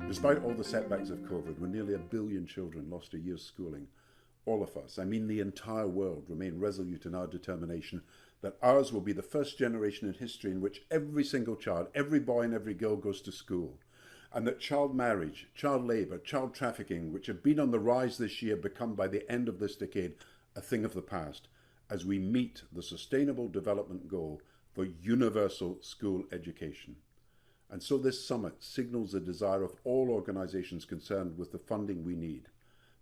Despite all the setbacks of COVID, when nearly 1 billion children lost a year's schooling, all of us, I mean the entire world, remain resolute in our determination that ours will be the first generation in history in which every single child, every boy and every girl goes to school, and that child marriage, child labour, child trafficking, which have been on the rise this year, become by the end of this decade a thing of the past, as we meet the Sustainable Development Goal for universal school education. And so this summit signals the desire of all organisations concerned with the funding we need,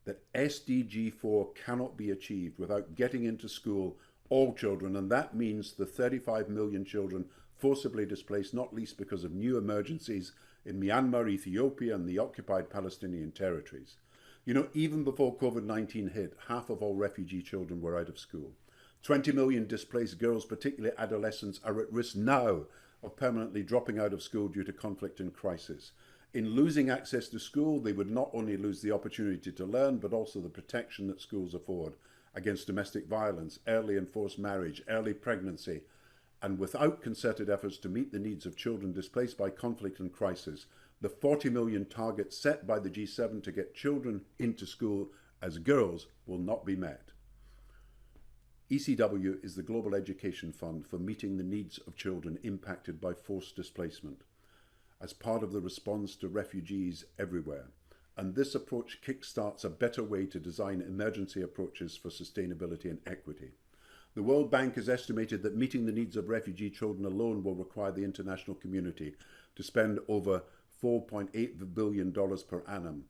that SDG 4 cannot be achieved without getting into school all children, and that means the 35 million children forcibly displaced, not least because of new emergencies in Myanmar, Ethiopia and the occupied Palestinian territories. You know, even before COVID-19 hit, half of all refugee children were out of school. 20 million displaced girls, particularly adolescents, are at risk now of permanently dropping out of school due to conflict and crisis. In losing access to school, they would not only lose the opportunity to learn, but also the protection that schools afford against domestic violence, early and forced marriage, early pregnancy. And without concerted efforts to meet the needs of children displaced by conflict and crisis, the 40 million target set by the G7 to get children into school as girls will not be met. ECW is the Global Education Fund for meeting the needs of children impacted by forced displacement as part of the response to refugees everywhere. And this approach kickstarts a better way to design emergency approaches for sustainability and equity. The World Bank has estimated that meeting the needs of refugee children alone will require the international community to spend over $4.8 billion per annum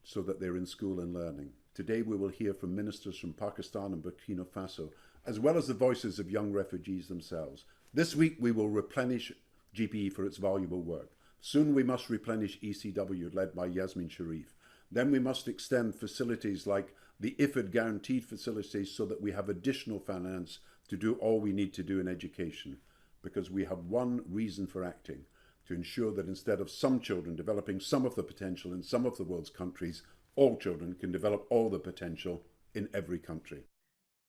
so that they're in school and learning. Today we will hear from ministers from Pakistan and Burkina Faso, as well as the voices of young refugees themselves. This week we will replenish GPE for its valuable work. Soon we must replenish ECW, led by Yasmin Sharif. Then we must extend facilities like the IFID guaranteed facilities so that we have additional finance to do all we need to do in education, because we have one reason for acting: to ensure that instead of some children developing some of the potential in some of the world's countries, all children can develop all the potential in every country.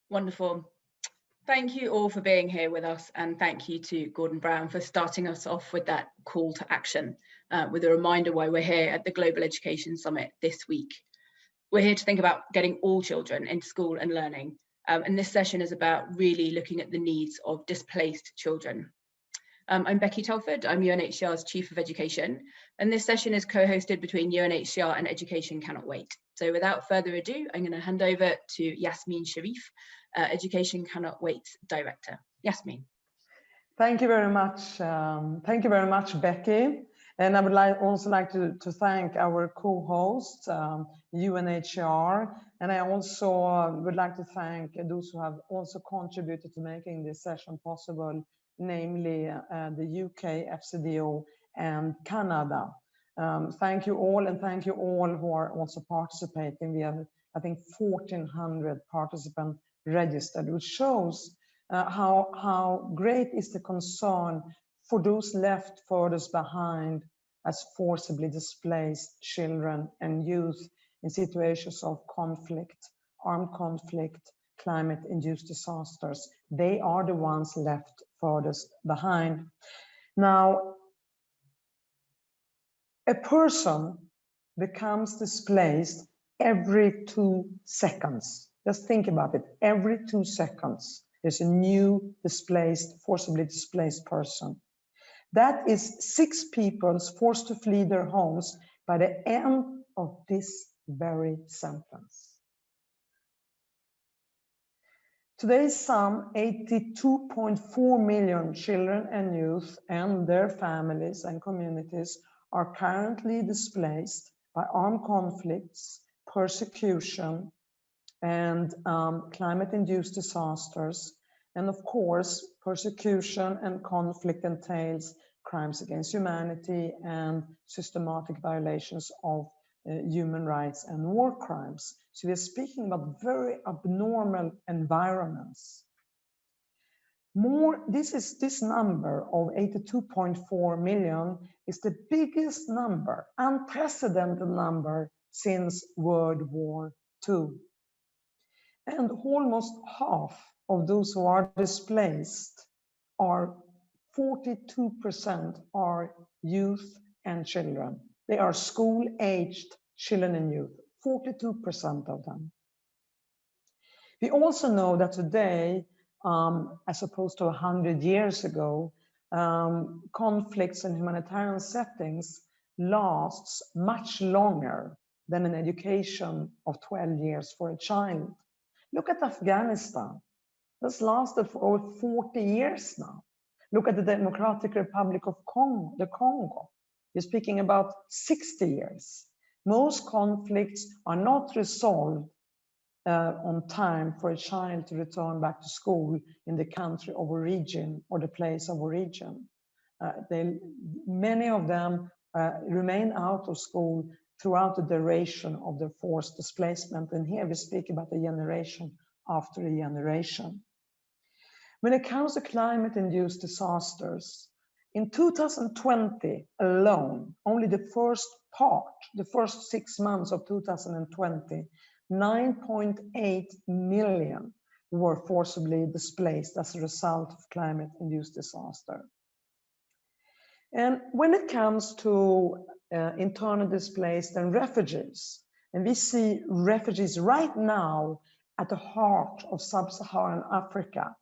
Wonderful. Thank you all for being here with us, and thank you to Gordon Brown for starting us off with that call to action, with a reminder why we're here at the Global Education Summit this week. We're here to think about getting all children into school and learning, and this session is about really looking at the needs of displaced children. I'm Becky Telford, I'm UNHCR's Chief of Education, and this session is co-hosted between UNHCR and Education Cannot Wait. So without further ado, I'm going to hand over to Yasmin Sharif, Education Cannot Wait's Director. Yasmin. Thank you very much. Thank you very much, Becky. And I would also like to thank our co-host, UNHCR. And I also would like to thank those who have also contributed to making this session possible, namely the UK, FCDO, and Canada. Thank you all, and thank you all who are also participating. We have, I think, 1,400 participants registered, which shows how great is the concern for those left furthest behind as forcibly displaced children and youth in situations of conflict, armed conflict, climate-induced disasters. They are the ones left furthest behind. Now, a person becomes displaced every 2 seconds. Just think about it. Every 2 seconds, there's a new displaced, forcibly displaced person. That is 6 people forced to flee their homes by the end of this very sentence. Today, some 82.4 million children and youth and their families and communities are currently displaced by armed conflicts, persecution, and climate-induced disasters. And of course, persecution and conflict entails crimes against humanity and systematic violations of human rights and war crimes. So we're speaking about very abnormal environments. This number of 82.4 million is the biggest number, unprecedented number since World War II. And almost half of those who are displaced are 42% are youth and children. They are school-aged children and youth, 42% of them. We also know that today, as opposed to 100 years ago, conflicts in humanitarian settings lasts much longer than an education of 12 years for a child. Look at Afghanistan. That's lasted for over 40 years now. Look at the Democratic Republic of the Congo. You're speaking about 60 years. Most conflicts are not resolved on time for a child to return back to school in the country of origin or the place of origin. Many of them remain out of school throughout the duration of their forced displacement. And here we speak about a generation after a generation. When it comes to climate-induced disasters, in 2020 alone, only the first 6 months of 2020, 9.8 million were forcibly displaced as a result of climate-induced disaster. And when it comes to internally displaced and refugees, and we see refugees right now at the heart of sub-Saharan Africa,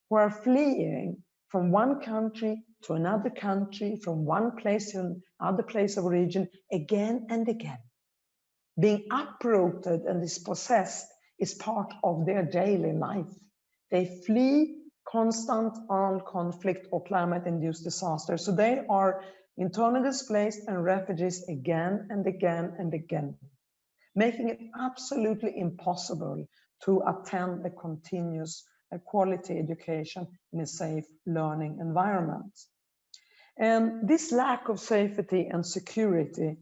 who are fleeing from one country to another country, from one place to another place of origin, again and again. Being uprooted and dispossessed is part of their daily life. They flee constant armed conflict or climate-induced disaster. So they are internally displaced and refugees again and again and again, making it absolutely impossible to attend a continuous quality education in a safe learning environment. And this lack of safety and security,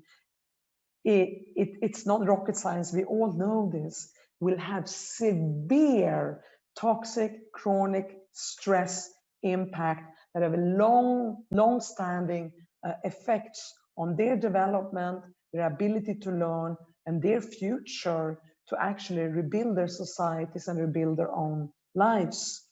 it's not rocket science, we all know this, will have severe toxic chronic stress impact that have a long-standing effects on their development, their ability to learn, and their future to actually rebuild their societies and rebuild their own lives.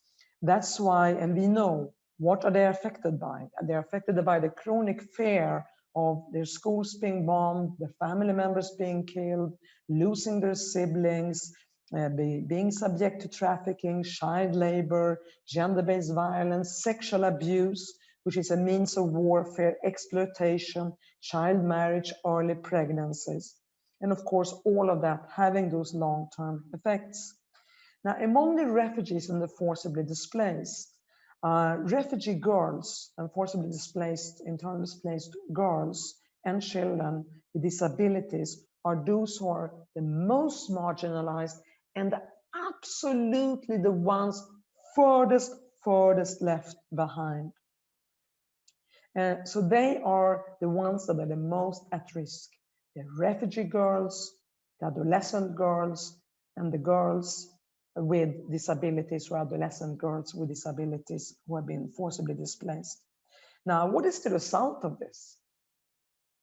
That's why, and we know, what are they affected by? They're affected by the chronic fear of their schools being bombed, their family members being killed, losing their siblings, being subject to trafficking, child labor, gender-based violence, sexual abuse, which is a means of warfare, exploitation, child marriage, early pregnancies. And of course, all of that having those long-term effects. Now, among the refugees and the forcibly displaced, refugee girls and forcibly displaced, internally displaced girls and children with disabilities are those who are the most marginalized and absolutely the ones furthest left behind. So they are the ones that are the most at risk. The refugee girls, the adolescent girls, and the girls with disabilities, or adolescent girls with disabilities who have been forcibly displaced. Now, what is the result of this?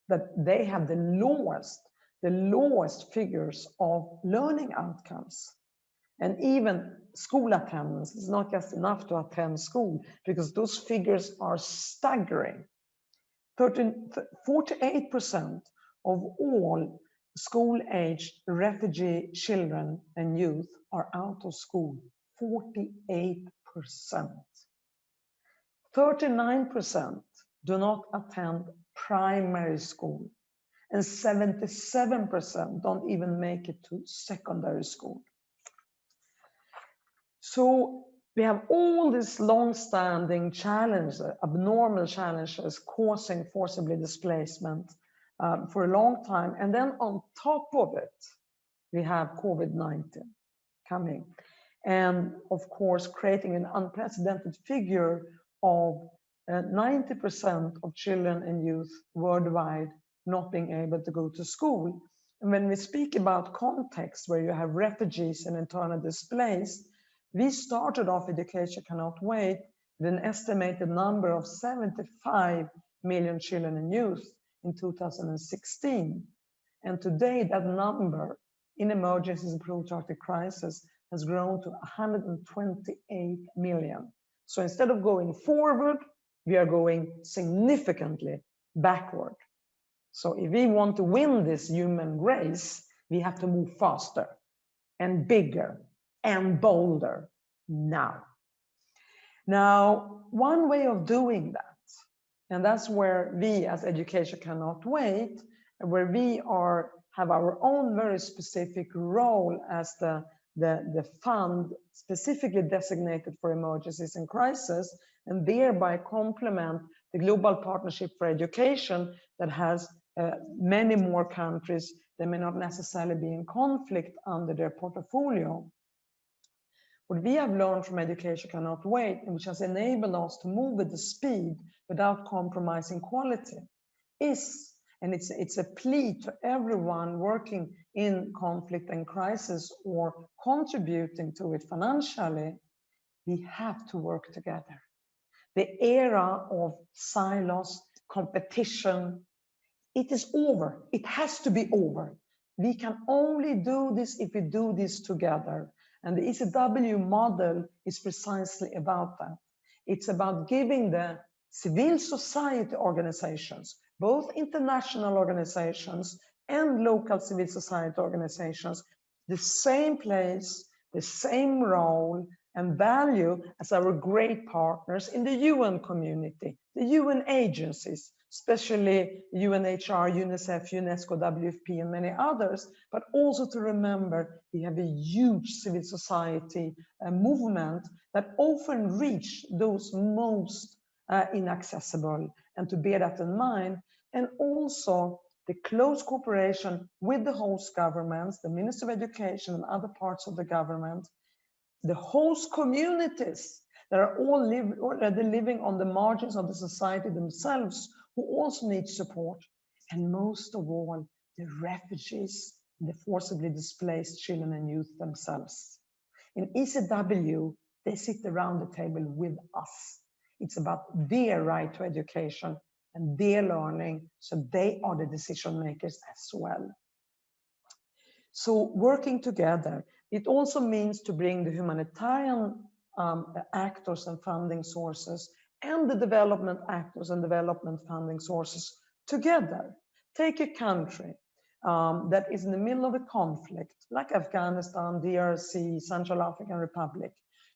That they have the lowest figures of learning outcomes. And even school attendance is not just enough to attend school, because those figures are staggering. 48% of all school-aged refugee children and youth are out of school, 48%. 39% do not attend primary school, and 77% don't even make it to secondary school. So we have all these long-standing challenges, abnormal challenges causing forcibly displacement for a long time. And then on top of it, we have COVID-19 coming. And of course, creating an unprecedented figure of 90% of children and youth worldwide not being able to go to school. And when we speak about context where you have refugees and internally displaced, we started off Education Cannot Wait with an estimated number of 75 million children and youth in 2016. And today that number in emergencies and protracted crisis has grown to 128 million. So instead of going forward, we are going significantly backward. So if we want to win this human race, we have to move faster and bigger and bolder now. Now, one way of doing that, and that's where we as Education Cannot Wait, where we have our own very specific role as the fund specifically designated for emergencies and crisis, and thereby complement the Global Partnership for Education that has many more countries that may not necessarily be in conflict under their portfolio. What we have learned from Education Cannot Wait, and which has enabled us to move with the speed without compromising quality, is, and it's a plea to everyone working in conflict and crisis or contributing to it financially, we have to work together. The era of silos, competition, it is over. It has to be over. We can only do this if we do this together. And the ECW model is precisely about that. It's about giving the civil society organizations, both international organizations and local civil society organizations, the same place, the same role and value as our great partners in the UN community, the UN agencies, especially UNHCR, UNICEF, UNESCO, WFP, and many others, but also to remember we have a huge civil society movement that often reach those most inaccessible, and to bear that in mind, and also the close cooperation with the host governments, the Ministry of Education and other parts of the government, the host communities that are all already living on the margins of the society themselves, who also need support, and most of all, the refugees and the forcibly displaced children and youth themselves. In ECW, they sit around the table with us. It's about their right to education and their learning, so they are the decision makers as well. So working together, it also means to bring the humanitarian actors and funding sources and the development actors and development funding sources together. Take a country that is in the middle of a conflict, like Afghanistan, DRC, Central African Republic.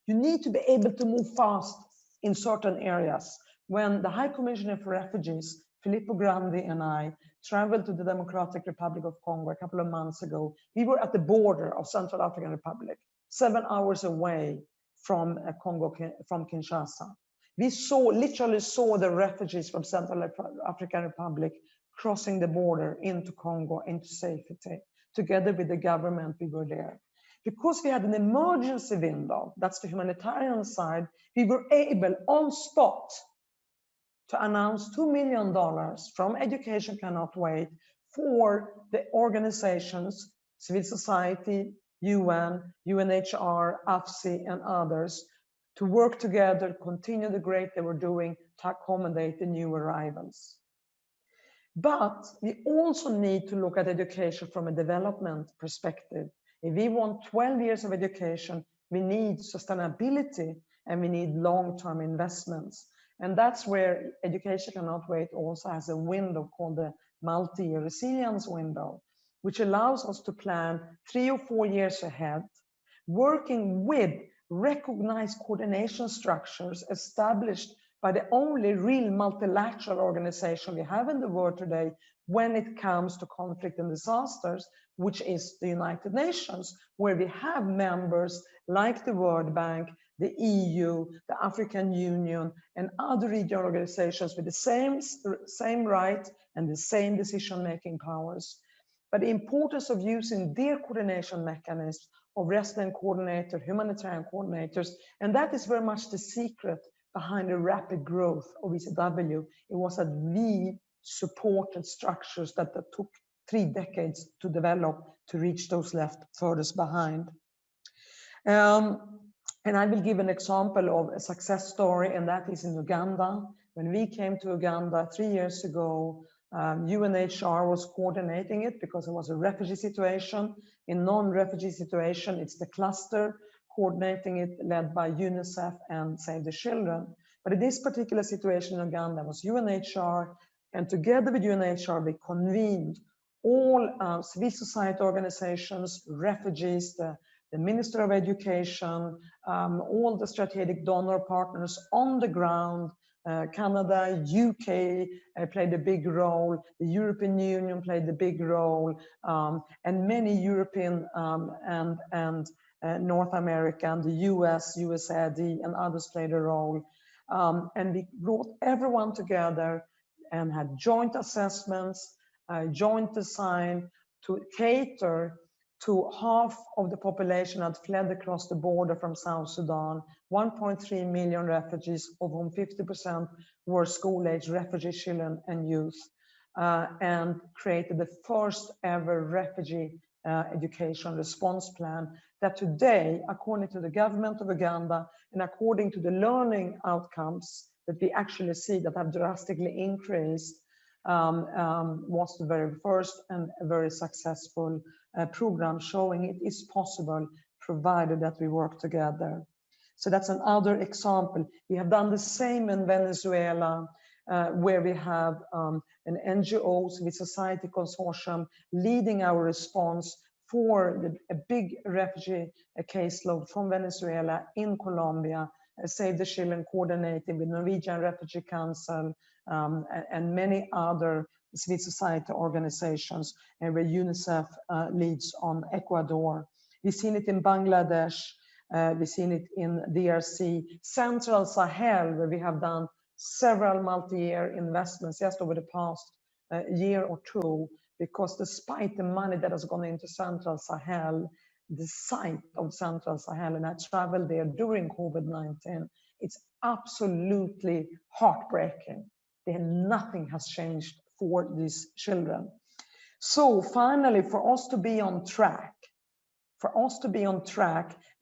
You need to be able to move fast in certain areas. When the High Commissioner for Refugees, Filippo Grandi, and I traveled to the Democratic Republic of Congo a couple of months ago, we were at the border of Central African Republic, 7 hours away from Congo, from Kinshasa. We literally saw the refugees from Central African Republic crossing the border into Congo, into safety. Together with the government, we were there. Because we had an emergency window, that's the humanitarian side, we were able on spot to announce $2 million from Education Cannot Wait for the organizations, civil society, UN, UNHCR, AFSI, and others, to work together, continue the great they were doing to accommodate the new arrivals. But we also need to look at education from a development perspective. If we want 12 years of education, we need sustainability and we need long-term investments. And that's where Education Cannot Wait also has a window called the multi-year resilience window, which allows us to plan 3 or 4 years ahead, working with recognized coordination structures established by the only real multilateral organization we have in the world today when it comes to conflict and disasters, which is the United Nations, where we have members like the World Bank, the EU, the African Union, and other regional organizations with the same right and the same decision-making powers. But the importance of using their coordination mechanisms of resident coordinator, humanitarian coordinators, and that is very much the secret behind the rapid growth of ECW. It was that we supported structures that took 3 decades to develop to reach those left furthest behind. And I will give an example of a success story, and that is in Uganda. When we came to Uganda 3 years ago, UNHCR was coordinating it because it was a refugee situation. In non-refugee situation, it's the cluster coordinating it, led by UNICEF and Save the Children. But in this particular situation in Uganda, it was UNHCR And together with UNHCR, we convened all civil society organizations, refugees, the Minister of Education, all the strategic donor partners on the ground. Canada, UK played a big role, the European Union played a big role, and many European and North America, and the US, USAID, and others played a role. And we brought everyone together and had joint assessments, joint design to cater to half of the population had fled across the border from South Sudan, 1.3 million refugees, of whom 50% were school-age refugee children and youth, and created the first ever refugee education response plan that today, according to the government of Uganda and according to the learning outcomes that we actually see that have drastically increased, was the very first and a very successful program showing it is possible provided that we work together. So that's another example. We have done the same in Venezuela, where we have an NGO, civil society consortium, leading our response for a big refugee caseload from Venezuela in Colombia, Save the Children coordinating with Norwegian Refugee Council, and many other civil society organizations, and where UNICEF leads on Ecuador. We've seen it in Bangladesh, we've seen it in DRC, Central Sahel, where we have done several multi-year investments just over the past year or two, because despite the money that has gone into Central Sahel, the site of Central Sahel, and I traveled there during COVID-19, it's absolutely heartbreaking. Nothing has changed for these children. So finally, for us to be on track,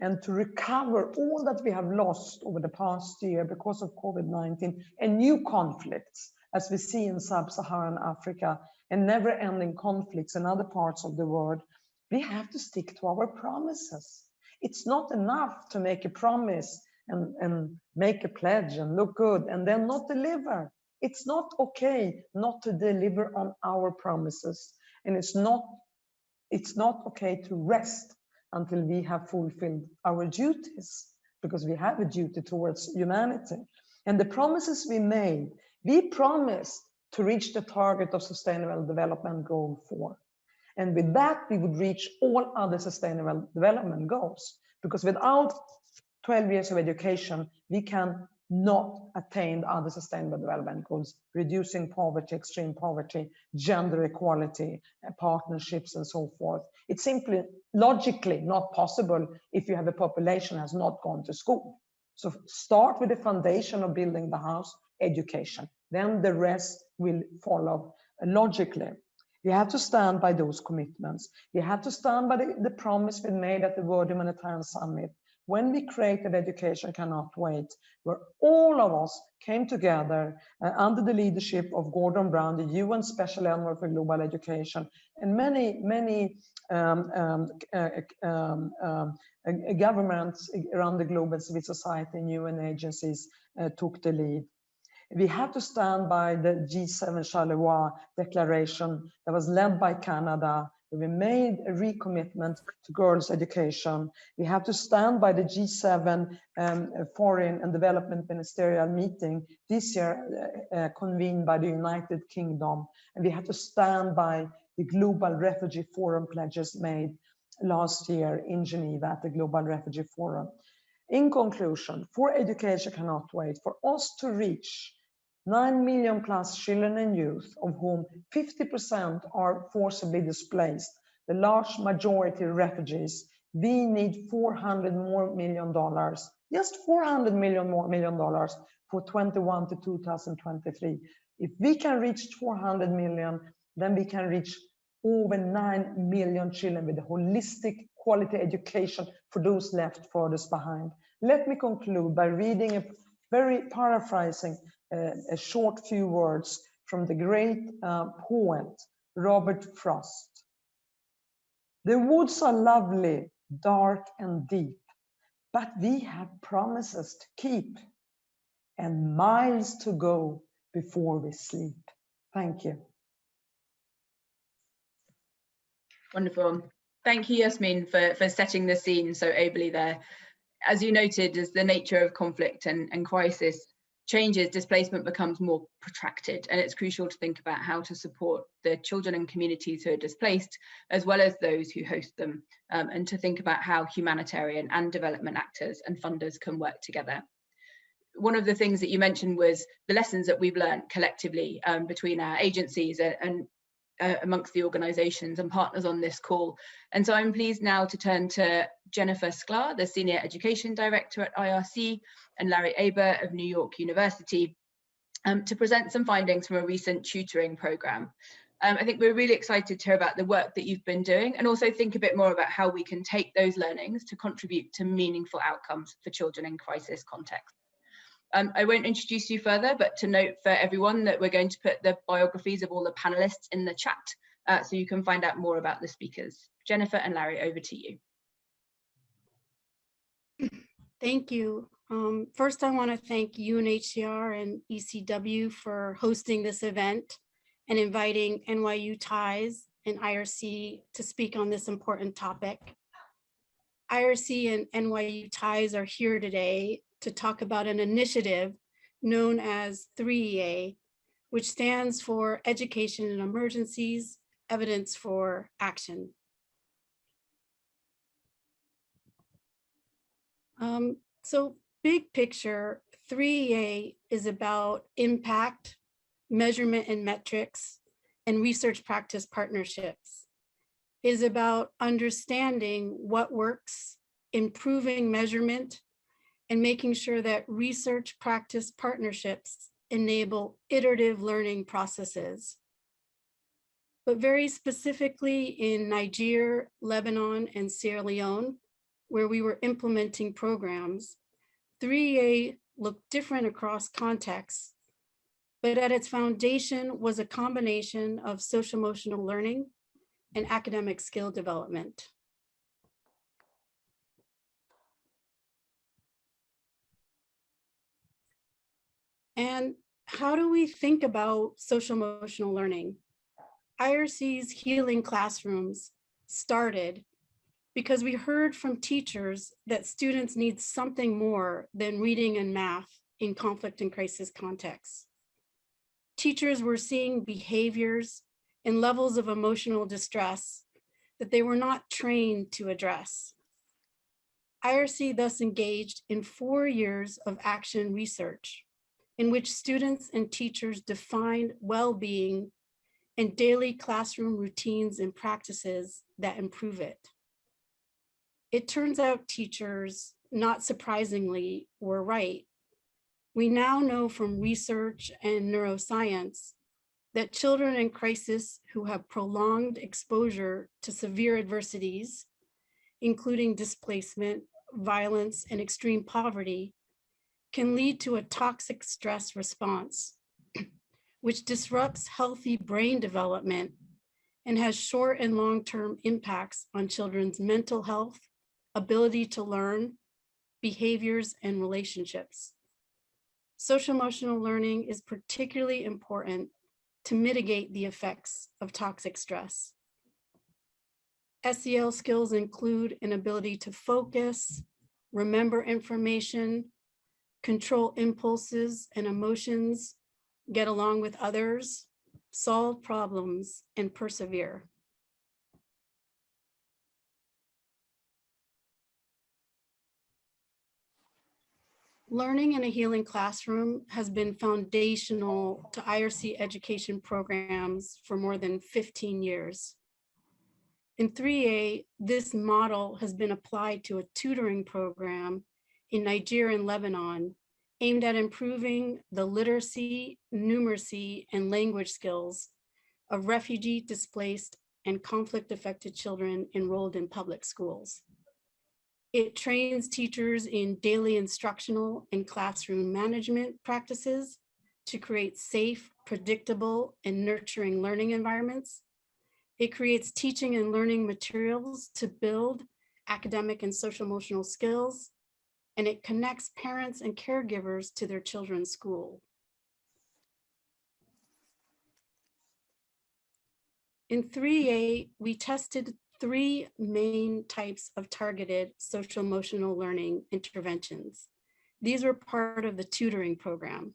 and to recover all that we have lost over the past year because of COVID-19 and new conflicts, as we see in sub-Saharan Africa, and never-ending conflicts in other parts of the world, we have to stick to our promises. It's not enough to make a promise and make a pledge and look good and then not deliver. It's not okay not to deliver on our promises. And it's not okay to rest until we have fulfilled our duties, because we have a duty towards humanity. And the promises we made, we promised to reach the target of Sustainable Development Goal 4. And with that, we would reach all other Sustainable Development Goals, because without 12 years of education, we can not attain other Sustainable Development Goals, reducing poverty, extreme poverty, gender equality, partnerships, and so forth. It's simply logically not possible if you have a population that has not gone to school. So start with the foundation of building the house, education. Then the rest will follow logically. You have to stand by those commitments. You have to stand by the promise we made at the World Humanitarian Summit. When we created Education Cannot Wait, where all of us came together under the leadership of Gordon Brown, the UN Special Envoy for Global Education, and many governments around the globe, and civil society and UN agencies took the lead. We have to stand by the G7 Charleroi Declaration that was led by Canada. We made a recommitment to girls' education. We have to stand by the G7 Foreign and Development Ministerial meeting this year, convened by the United Kingdom. And we have to stand by the Global Refugee Forum pledges made last year in Geneva at the Global Refugee Forum. In conclusion, for Education Cannot Wait, for us to reach 9 million plus children and youth, of whom 50% are forcibly displaced, the large majority refugees, we need $400 million more, just $400 million more for 21 to 2023. If we can reach 400 million, then we can reach over 9 million children with a holistic quality education for those left furthest behind. Let me conclude by reading paraphrasing a short few words from the great poet, Robert Frost. The woods are lovely, dark and deep, but we have promises to keep and miles to go before we sleep. Thank you. Wonderful. Thank you, Yasmin, for setting the scene so ably there. As you noted, as the nature of conflict and crisis changes, displacement becomes more protracted, and it's crucial to think about how to support the children and communities who are displaced, as well as those who host them, and to think about how humanitarian and development actors and funders can work together. One of the things that you mentioned was the lessons that we've learned collectively between our agencies and amongst the organisations and partners on this call. And so I'm pleased now to turn to Jennifer Sklar, the Senior Education Director at IRC, and Larry Aber of New York University, to present some findings from a recent tutoring programme. I think we're really excited to hear about the work that you've been doing, and also think a bit more about how we can take those learnings to contribute to meaningful outcomes for children in crisis contexts. I won't introduce you further, but to note for everyone that we're going to put the biographies of all the panelists in the chat, so you can find out more about the speakers. Jennifer and Larry, over to you. Thank you. First, I want to thank UNHCR and ECW for hosting this event and inviting NYU Ties and IRC to speak on this important topic. IRC and NYU Ties are here today to talk about an initiative known as 3EA, which stands for Education in Emergencies, Evidence for Action. So big picture, 3EA is about impact, measurement and metrics, and research practice partnerships. It is about understanding what works, improving measurement, and making sure that research practice partnerships enable iterative learning processes. But very specifically in Niger, Lebanon, and Sierra Leone, where we were implementing programs, 3EA looked different across contexts, but at its foundation was a combination of social-emotional learning and academic skill development. And how do we think about social-emotional learning? IRC's Healing Classrooms started because we heard from teachers that students need something more than reading and math in conflict and crisis contexts. Teachers were seeing behaviors and levels of emotional distress that they were not trained to address. IRC thus engaged in 4 years of action research in which students and teachers defined well-being and daily classroom routines and practices that improve it. It turns out teachers, not surprisingly, were right. We now know from research and neuroscience that children in crisis who have prolonged exposure to severe adversities, including displacement, violence, and extreme poverty, can lead to a toxic stress response, which disrupts healthy brain development and has short and long-term impacts on children's mental health, ability to learn, behaviors, and relationships. Social-emotional learning is particularly important to mitigate the effects of toxic stress. SEL skills include an ability to focus, remember information, control impulses and emotions, get along with others, solve problems, and persevere. Learning in a healing classroom has been foundational to IRC education programs for more than 15 years. In 3A, this model has been applied to a tutoring program in Niger and Lebanon aimed at improving the literacy, numeracy, and language skills of refugee, displaced, and conflict-affected children enrolled in public schools. It trains teachers in daily instructional and classroom management practices to create safe, predictable, and nurturing learning environments. It creates teaching and learning materials to build academic and social-emotional skills, and it connects parents and caregivers to their children's school. In 3A, we tested 3 main types of targeted social emotional learning interventions. These were part of the tutoring program.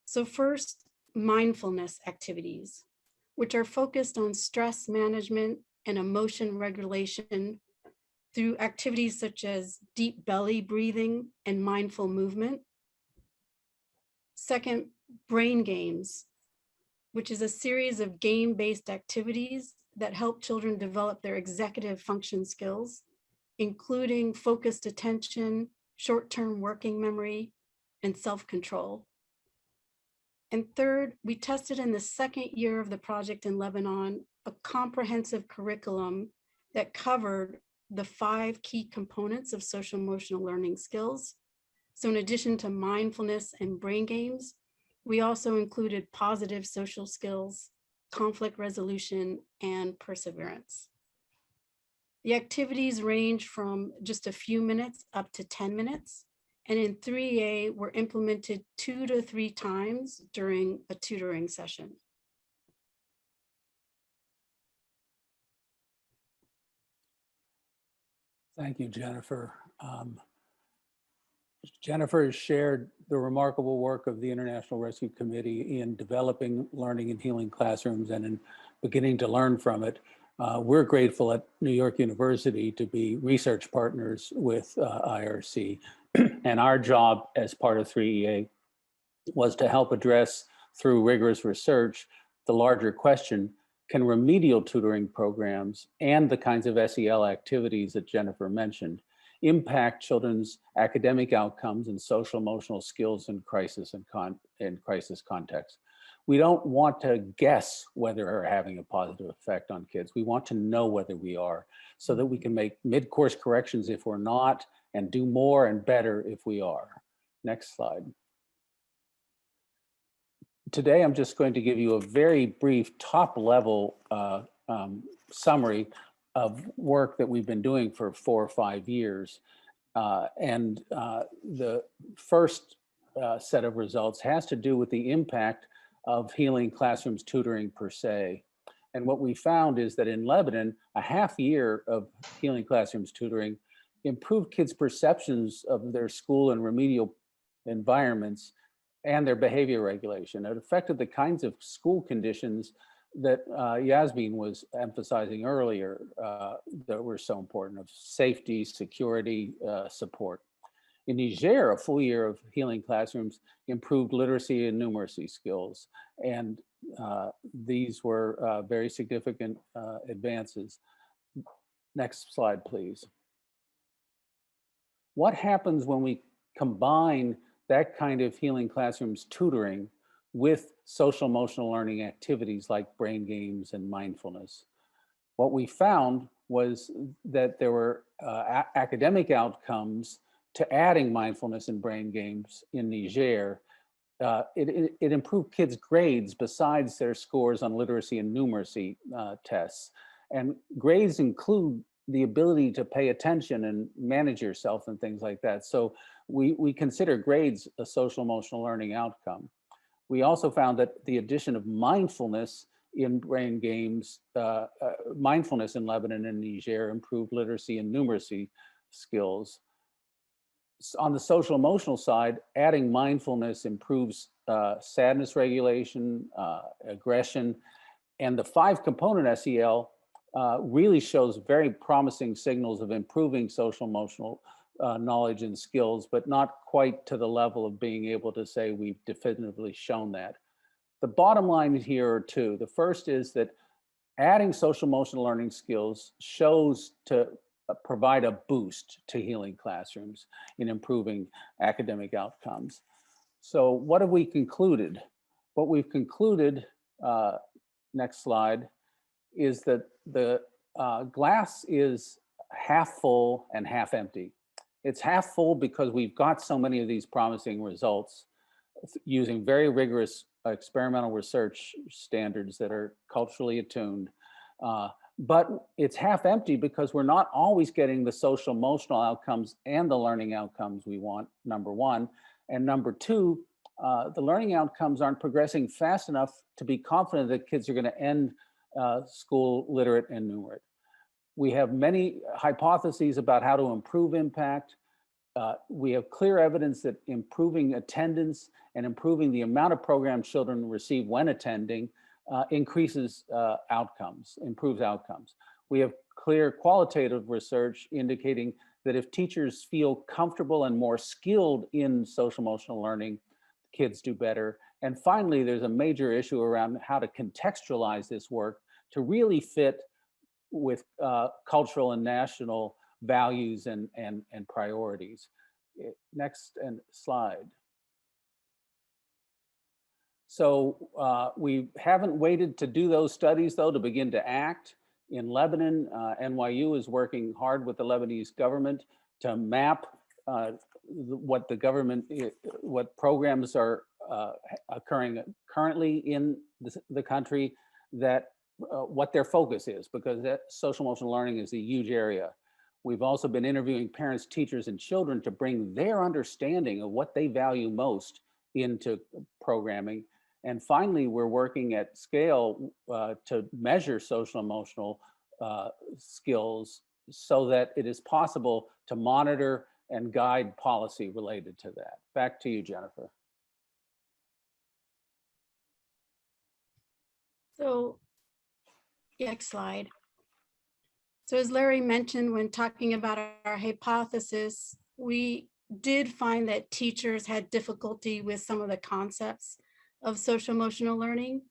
So first, mindfulness activities, which are focused on stress management and emotion regulation through activities such as deep belly breathing and mindful movement. Second, brain games, which is a series of game-based activities that help children develop their executive function skills, including focused attention, short-term working memory, and self-control. And third, we tested in the second year of the project in Lebanon, a comprehensive curriculum that covered the 5 key components of social emotional learning skills. So in addition to mindfulness and brain games, we also included positive social skills, conflict resolution, and perseverance. The activities range from just a few minutes up to 10 minutes. And in 3A were implemented 2 to 3 times during a tutoring session. Thank you, Jennifer. Jennifer has shared the remarkable work of the International Rescue Committee in developing learning and healing classrooms and in beginning to learn from it. We're grateful at New York University to be research partners with IRC. And our job as part of 3EA was to help address through rigorous research the larger question, can remedial tutoring programs and the kinds of SEL activities that Jennifer mentioned impact children's academic outcomes and social emotional skills in crisis and crisis contexts? We don't want to guess whether we're having a positive effect on kids. We want to know whether we are, so that we can make mid-course corrections if we're not, and do more and better if we are. Next slide. Today, I'm just going to give you a very brief top-level summary of work that we've been doing for 4 or 5 years. The first set of results has to do with the impact of healing classrooms tutoring per se. And what we found is that in Lebanon, a half year of healing classrooms tutoring improved kids' perceptions of their school and remedial environments and their behavior regulation. It affected the kinds of school conditions that Yasmin was emphasizing earlier that were so important, of safety, security, support. In Niger, a full year of healing classrooms improved literacy and numeracy skills. And these were very significant advances. Next slide, please. What happens when we combine that kind of healing classrooms tutoring with social emotional learning activities like brain games and mindfulness? What we found was that there were academic outcomes to adding mindfulness and brain games in Niger. It improved kids' grades besides their scores on literacy and numeracy tests. And grades include the ability to pay attention and manage yourself and things like that. So we consider grades a social emotional learning outcome. We also found that the addition of mindfulness in brain games, mindfulness in Lebanon and Niger improved literacy and numeracy skills. On the social emotional side, adding mindfulness improves sadness regulation, aggression, and the 5-component SEL really shows very promising signals of improving social emotional knowledge and skills, but not quite to the level of being able to say we've definitively shown that. The bottom line here are 2. The first is that adding social emotional learning skills shows to provide a boost to healing classrooms in improving academic outcomes. So what have we concluded? What we've concluded, next slide, is that the glass is half full and half empty. It's half full because we've got so many of these promising results using very rigorous experimental research standards that are culturally attuned. But it's half empty because we're not always getting the social emotional outcomes and the learning outcomes we want, number one. And number two, the learning outcomes aren't progressing fast enough to be confident that kids are going to end school literate and numerate. We have many hypotheses about how to improve impact. We have clear evidence that improving attendance and improving the amount of programs children receive when attending increases outcomes, improves outcomes. We have clear qualitative research indicating that if teachers feel comfortable and more skilled in social emotional learning, kids do better. And finally, there's a major issue around how to contextualize this work to really fit with cultural and national values and priorities. Next slide. So we haven't waited to do those studies though to begin to act. In Lebanon, NYU is working hard with the Lebanese government to map what the government, what programs are occurring currently in the country, that what their focus is, because that social emotional learning is a huge area. We've also been interviewing parents, teachers, and children to bring their understanding of what they value most into programming. And finally, we're working at scale to measure social emotional skills so that it is possible to monitor and guide policy related to that. Back to you, Jennifer. So, next slide. So as Larry mentioned when talking about our hypothesis, we did find that teachers had difficulty with some of the concepts of social emotional learning.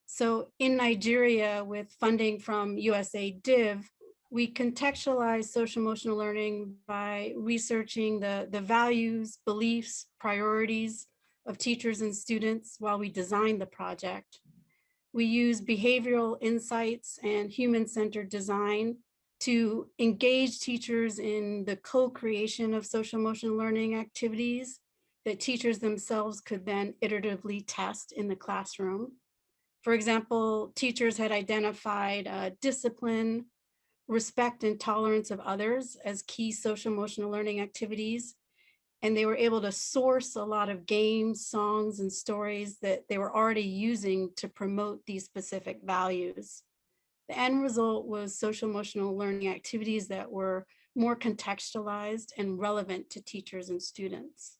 So in Nigeria, with funding from USAID, we contextualized social emotional learning by researching the values, beliefs, priorities of teachers and students while we designed the project. We use behavioral insights and human-centered design to engage teachers in the co-creation of social emotional learning activities that teachers themselves could then iteratively test in the classroom. For example, teachers had identified discipline, respect, and tolerance of others as key social emotional learning activities. And they were able to source a lot of games, songs, and stories that they were already using to promote these specific values. The end result was social emotional learning activities that were more contextualized and relevant to teachers and students.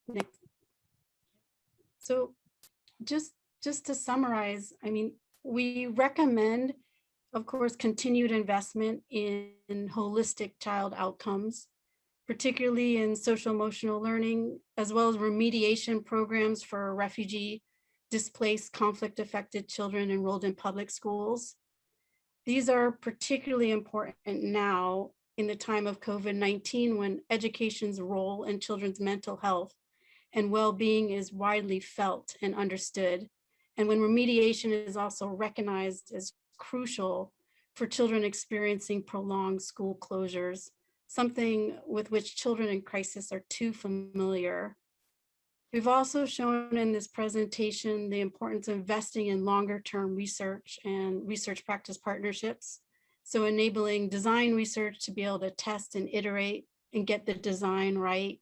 Next. So just to summarize, I mean, we recommend, of course, continued investment in holistic child outcomes, particularly in social emotional learning, as well as remediation programs for refugee, displaced, conflict affected children enrolled in public schools. These are particularly important now in the time of COVID-19, when education's role in children's mental health and well-being is widely felt and understood, and when remediation is also recognized as crucial for children experiencing prolonged school closures, something with which children in crisis are too familiar. We've also shown in this presentation the importance of investing in longer-term research and research practice partnerships, so enabling design research to be able to test and iterate and get the design right.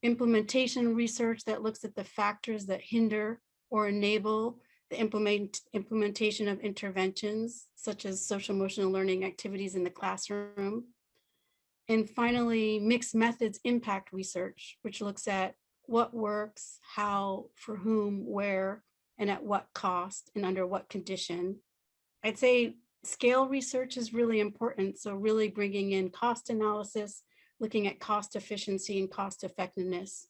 Implementation research that looks at the factors that hinder or enable the implementation of interventions, such as social emotional learning activities in the classroom. And finally, mixed methods impact research, which looks at what works, how, for whom, where, and at what cost, and under what condition. I'd say scale research is really important. So really bringing in cost analysis, looking at cost efficiency and cost effectiveness,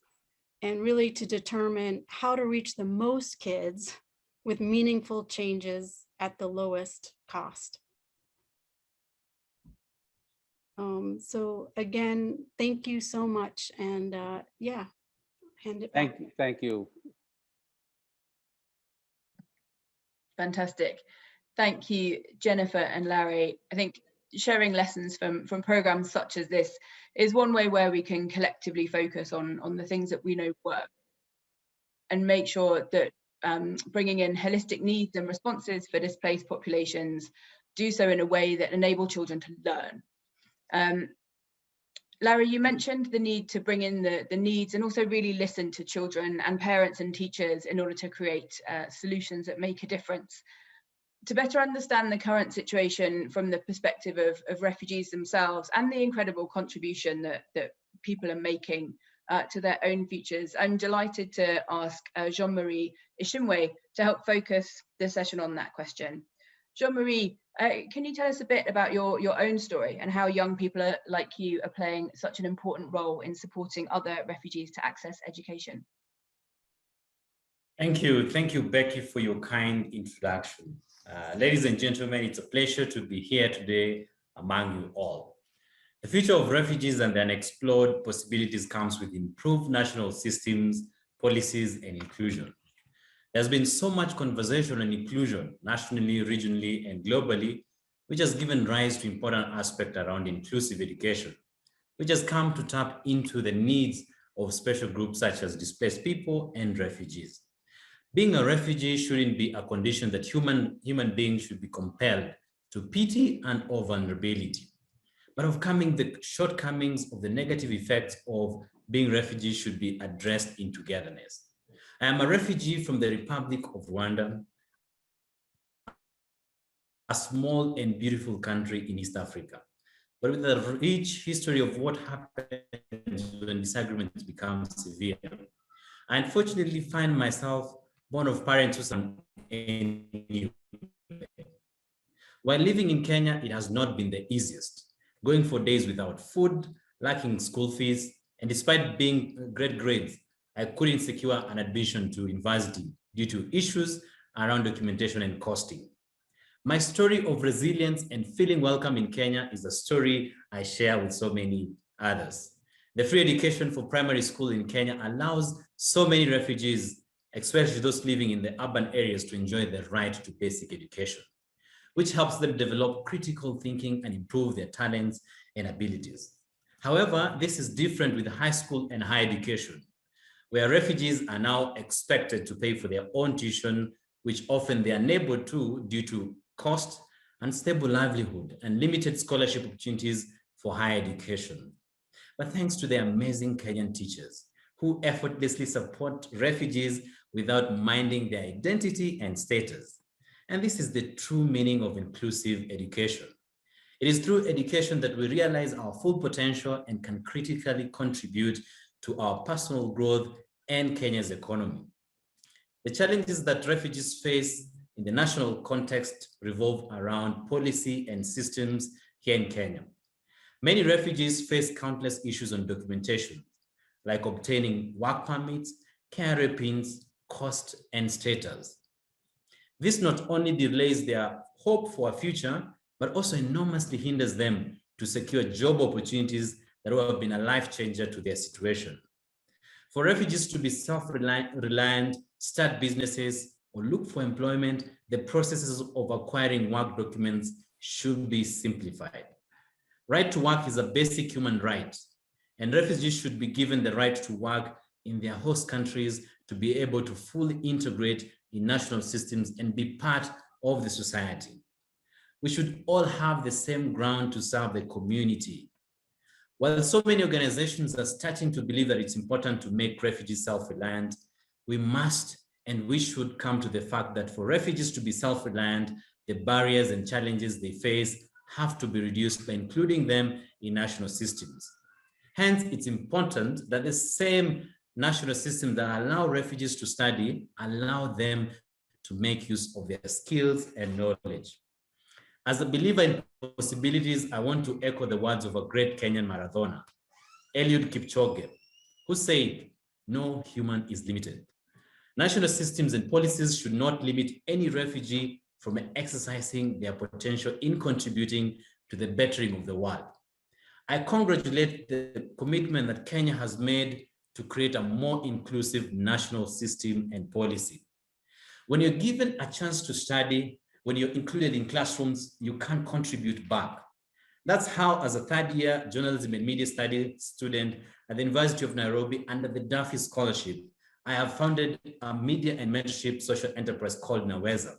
and really to determine how to reach the most kids with meaningful changes at the lowest cost. So again, thank you so much. And yeah, hand it back. Thank you. Fantastic. Thank you, Jennifer and Larry. I think sharing lessons from programs such as this is one way where we can collectively focus on the things that we know work and make sure that bringing in holistic needs and responses for displaced populations do so in a way that enable children to learn. Larry, you mentioned the need to bring in the needs and also really listen to children and parents and teachers in order to create solutions that make a difference. To better understand the current situation from the perspective of refugees themselves and the incredible contribution that people are making to their own futures, I'm delighted to ask Jean-Marie Ishimwe to help focus the session on that question. Jean-Marie, can you tell us a bit about your own story and how young people like you are playing such an important role in supporting other refugees to access education? Thank you, Becky, for your kind introduction. Ladies and gentlemen, it's a pleasure to be here today among you all. The future of refugees and the unexplored possibilities comes with improved national systems, policies, and inclusion. There's been so much conversation on inclusion nationally, regionally, and globally, which has given rise to important aspects around inclusive education, which has come to tap into the needs of special groups such as displaced people and refugees. Being a refugee shouldn't be a condition that human beings should be compelled to pity and or vulnerability. But overcoming the shortcomings of the negative effects of being refugees should be addressed in togetherness. I am a refugee from the Republic of Rwanda, a small and beautiful country in East Africa, but with a rich history of what happens when disagreements become severe. I unfortunately find myself born of parents who are in. While living in Kenya, it has not been the easiest, going for days without food, lacking school fees, and despite being great grades, I couldn't secure an admission to university due to issues around documentation and costing. My story of resilience and feeling welcome in Kenya is a story I share with so many others. The free education for primary school in Kenya allows so many refugees, especially those living in the urban areas, to enjoy the right to basic education, which helps them develop critical thinking and improve their talents and abilities. However, this is different with high school and higher education, where refugees are now expected to pay for their own tuition, which often they are unable to due to cost, unstable livelihood, and limited scholarship opportunities for higher education. But thanks to the amazing Kenyan teachers who effortlessly support refugees without minding their identity and status. And this is the true meaning of inclusive education. It is through education that we realize our full potential and can critically contribute to our personal growth and Kenya's economy. The challenges that refugees face in the national context revolve around policy and systems here in Kenya. Many refugees face countless issues on documentation, like obtaining work permits, KRA pins, cost, and status. This not only delays their hope for a future, but also enormously hinders them to secure job opportunities that would have been a life changer to their situation. For refugees to be self-reliant, start businesses, or look for employment, the processes of acquiring work documents should be simplified. Right to work is a basic human right, and refugees should be given the right to work in their host countries to be able to fully integrate in national systems and be part of the society. We should all have the same ground to serve the community. While so many organizations are starting to believe that it's important to make refugees self-reliant, we must and we should come to the fact that for refugees to be self-reliant, the barriers and challenges they face have to be reduced by including them in national systems. Hence, it's important that the same national systems that allow refugees to study allow them to make use of their skills and knowledge. As a believer in possibilities, I want to echo the words of a great Kenyan marathoner, Eliud Kipchoge, who said, "No human is limited." National systems and policies should not limit any refugee from exercising their potential in contributing to the bettering of the world. I congratulate the commitment that Kenya has made to create a more inclusive national system and policy. When you're given a chance to study, when you're included in classrooms, you can contribute back. That's how, as a third-year journalism and media studies student at the University of Nairobi under the Duffy Scholarship, I have founded a media and mentorship social enterprise called Naweza.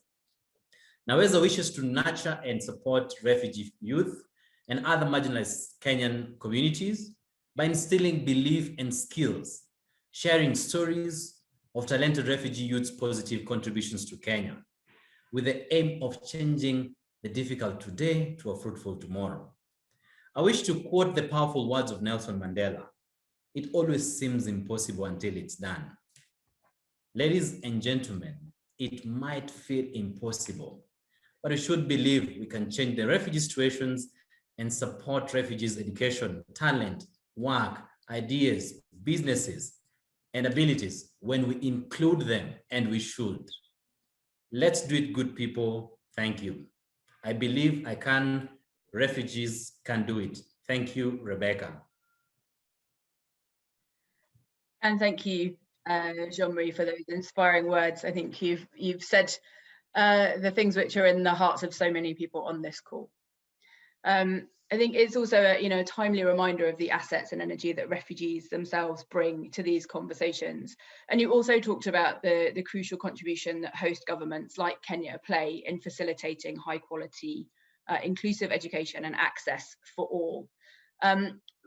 Naweza wishes to nurture and support refugee youth and other marginalized Kenyan communities by instilling belief and skills, sharing stories of talented refugee youth's positive contributions to Kenya, with the aim of changing the difficult today to a fruitful tomorrow. I wish to quote the powerful words of Nelson Mandela: "It always seems impossible until it's done." Ladies and gentlemen, it might feel impossible, but we should believe we can change the refugee situations and support refugees' education, talent, work, ideas, businesses, and abilities when we include them, and we should. Let's do it, good people. Thank you. I believe I can. Refugees can do it. Thank you, Rebecca. And thank you, Jean-Marie, for those inspiring words. I think you've said the things which are in the hearts of so many people on this call. I think it's also a timely reminder of the assets and energy that refugees themselves bring to these conversations. And you also talked about the crucial contribution that host governments like Kenya play in facilitating high quality, inclusive education and access for all.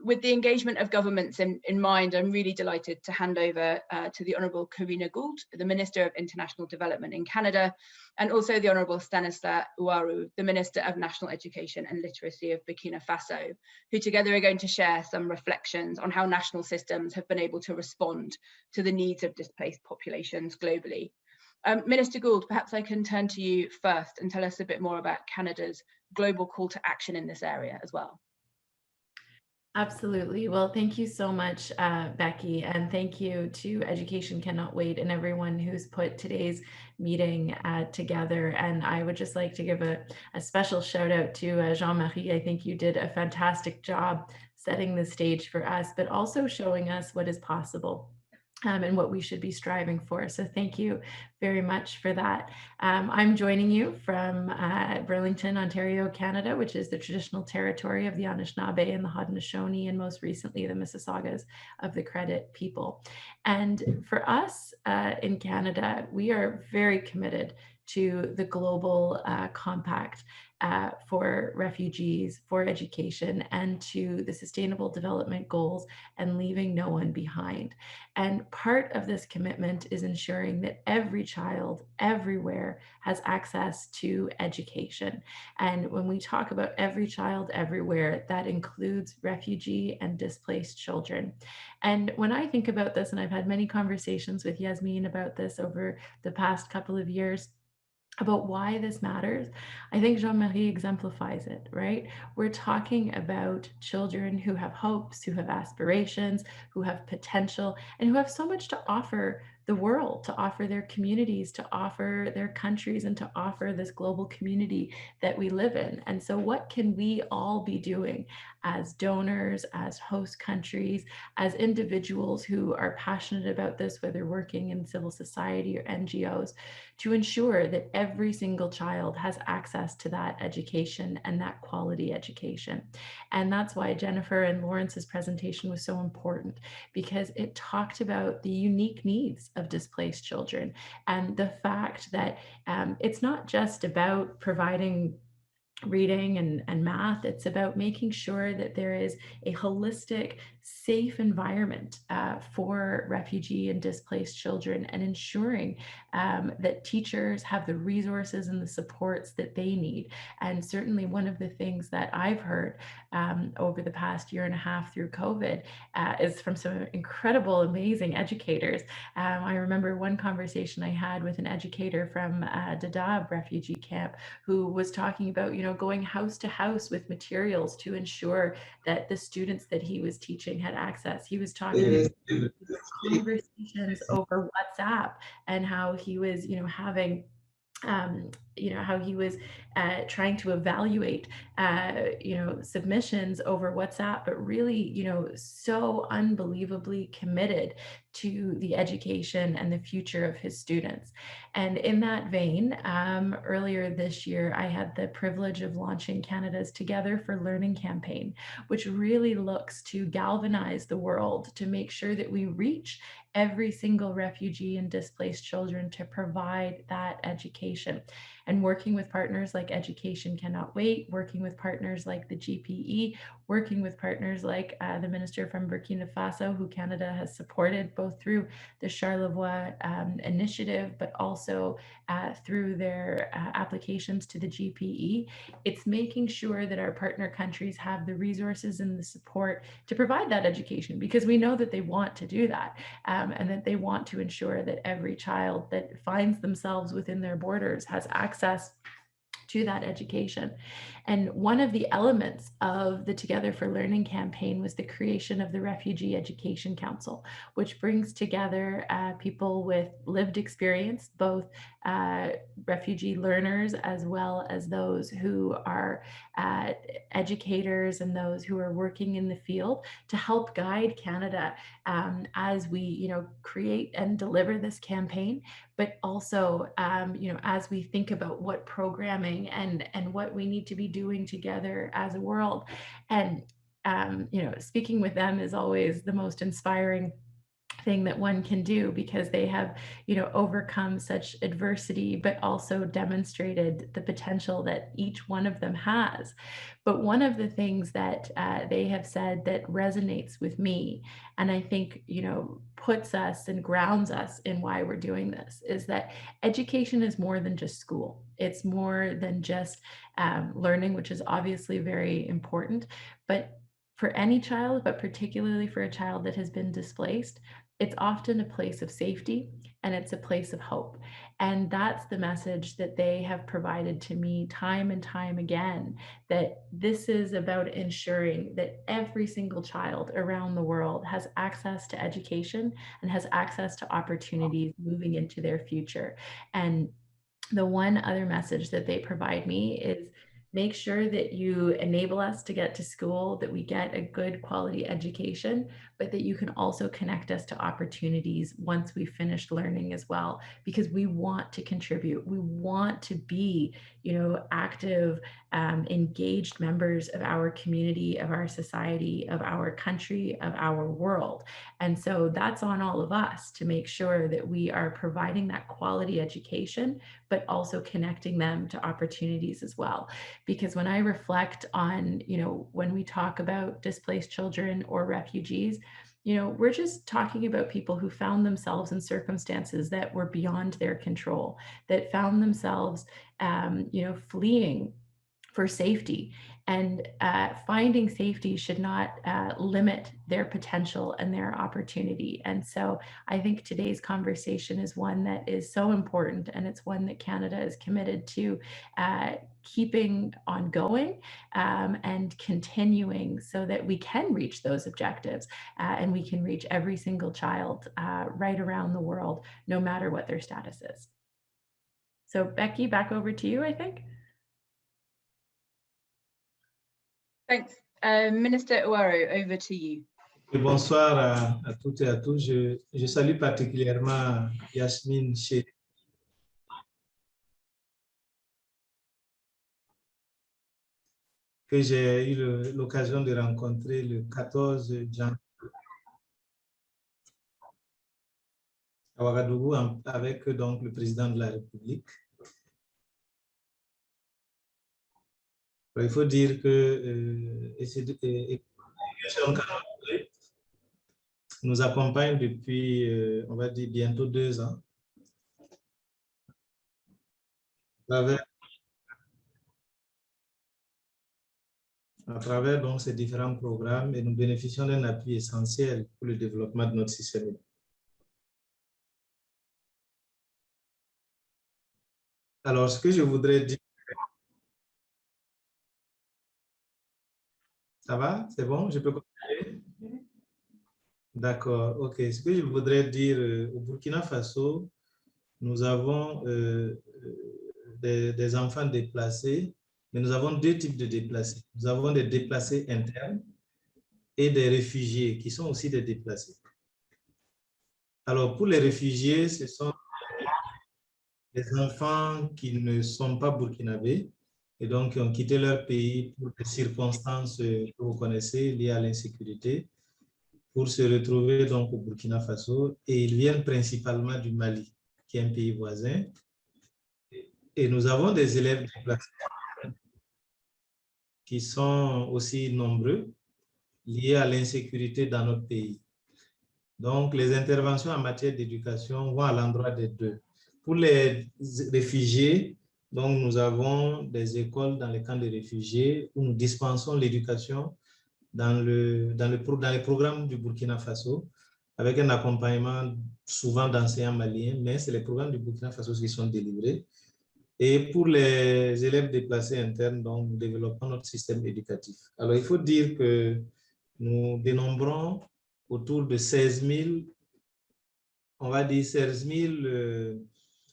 With the engagement of governments in mind, I'm really delighted to hand over to the Honourable Karina Gould, the Minister of International Development in Canada, and also the Honourable Stanislas Uwaru, the Minister of National Education and Literacy of Burkina Faso, who together are going to share some reflections on how national systems have been able to respond to the needs of displaced populations globally. Minister Gould, perhaps I can turn to you first and tell us a bit more about Canada's global call to action in this area as well. Absolutely. Well, thank you so much, Becky, and thank you to Education Cannot Wait and everyone who's put today's meeting together. And I would just like to give a special shout out to Jean-Marie. I think you did a fantastic job setting the stage for us, but also showing us what is possible. And what we should be striving for. So thank you very much for that. I'm joining you from Burlington, Ontario, Canada, which is the traditional territory of the Anishinaabe and the Haudenosaunee, and most recently the Mississaugas of the Credit people. And for us in Canada, we are very committed to the global compact for refugees, for education, and to the Sustainable Development Goals, and leaving no one behind. And part of this commitment is ensuring that every child everywhere has access to education. And when we talk about every child everywhere, that includes refugee and displaced children. And when I think about this, and I've had many conversations with Yasmin about this over the past couple of years, about why this matters, I think Jean-Marie exemplifies it, right? We're talking about children who have hopes, who have aspirations, who have potential, and who have so much to offer the world, to offer their communities, to offer their countries, and to offer this global community that we live in. And so what can we all be doing as donors, as host countries, as individuals who are passionate about this, whether working in civil society or NGOs, to ensure that every single child has access to that education and that quality education? And that's why Jennifer and Lawrence's presentation was so important, because it talked about the unique needs of displaced children and the fact that it's not just about providing reading and math. It's about making sure that there is a holistic, safe environment for refugee and displaced children, and ensuring that teachers have the resources and the supports that they need. And certainly one of the things that I've heard over the past year and a half through COVID is from some incredible, amazing educators. I remember one conversation I had with an educator from Dadaab refugee camp who was talking about, going house to house with materials to ensure that the students that he was teaching had access. He was talking about conversations over WhatsApp and how he was, having how he was trying to evaluate, submissions over WhatsApp, but really, so unbelievably committed to the education and the future of his students. And in that vein, earlier this year, I had the privilege of launching Canada's Together for Learning campaign, which really looks to galvanize the world to make sure that we reach every single refugee and displaced children to provide that education. and working with partners like Education Cannot Wait, working with partners like the GPE, working with partners like the minister from Burkina Faso, who Canada has supported both through the Charlevoix initiative, but also through their applications to the GPE. It's making sure that our partner countries have the resources and the support to provide that education, because we know that they want to do that, and that they want to ensure that every child that finds themselves within their borders has access to that education. And one of the elements of the Together for Learning campaign was the creation of the Refugee Education Council, which brings together people with lived experience, both refugee learners as well as those who are educators and those who are working in the field, to help guide Canada as we create and deliver this campaign, but also as we think about what programming and what we need to be doing together as a world. And speaking with them is always the most inspiring thing that one can do, because they have overcome such adversity, but also demonstrated the potential that each one of them has. But one of the things that they have said that resonates with me, and I think puts us and grounds us in why we're doing this, is that education is more than just school. It's more than just learning, which is obviously very important, but for any child, but particularly for a child that has been displaced, it's often a place of safety and it's a place of hope. And that's the message that they have provided to me time and time again, that this is about ensuring that every single child around the world has access to education and has access to opportunities moving into their future. And the one other message that they provide me is, make sure that you enable us to get to school, that we get a good quality education, but that you can also connect us to opportunities once we've finished learning as well, because we want to contribute. We want to be, active, engaged members of our community, of our society, of our country, of our world. And so that's on all of us to make sure that we are providing that quality education, but also connecting them to opportunities as well. Because when I reflect on, when we talk about displaced children or refugees, we're just talking about people who found themselves in circumstances that were beyond their control, that found themselves, fleeing for safety. And finding safety should not limit their potential and their opportunity. And so I think today's conversation is one that is so important, and it's one that Canada is committed to keeping ongoing and continuing, so that we can reach those objectives and we can reach every single child right around the world, no matter what their status is. So Becky, back over to you, I think. Thanks. Minister Ouareau, over to you. Bonsoir à toutes et à tous. Je salue particulièrement Yasmine Chéri, que j'ai eu l'occasion de rencontrer le 14 janvier à Ouagadougou avec donc le président de la République. Il faut dire que nous accompagne depuis, on va dire, bientôt 2 ans. À travers donc ces différents programmes, et nous bénéficions d'un appui essentiel pour le développement de notre système. Alors, ce que je voudrais dire... Ça va? C'est bon? Je peux continuer? D'accord, ok. Ce que je voudrais dire, au Burkina Faso, nous avons des enfants déplacés, mais nous avons 2 types de déplacés. Nous avons des déplacés internes et des réfugiés qui sont aussi des déplacés. Alors, pour les réfugiés, ce sont des enfants qui ne sont pas burkinabés et donc qui ont quitté leur pays pour des circonstances que vous connaissez liées à l'insécurité, pour se retrouver donc au Burkina Faso, et ils viennent principalement du Mali, qui est un pays voisin. Et nous avons des élèves déplacés qui sont aussi nombreux, liés à l'insécurité dans notre pays. Donc, les interventions en matière d'éducation vont à l'endroit des deux. Pour les réfugiés, donc, nous avons des écoles dans les camps de réfugiés où nous dispensons l'éducation dans les programmes du Burkina Faso, avec un accompagnement souvent d'enseignants maliens, mais c'est les programmes du Burkina Faso qui sont délivrés. Et pour les élèves déplacés internes, donc, nous développons notre système éducatif. Alors, il faut dire que nous dénombrons autour de 16 000, on va dire 16 000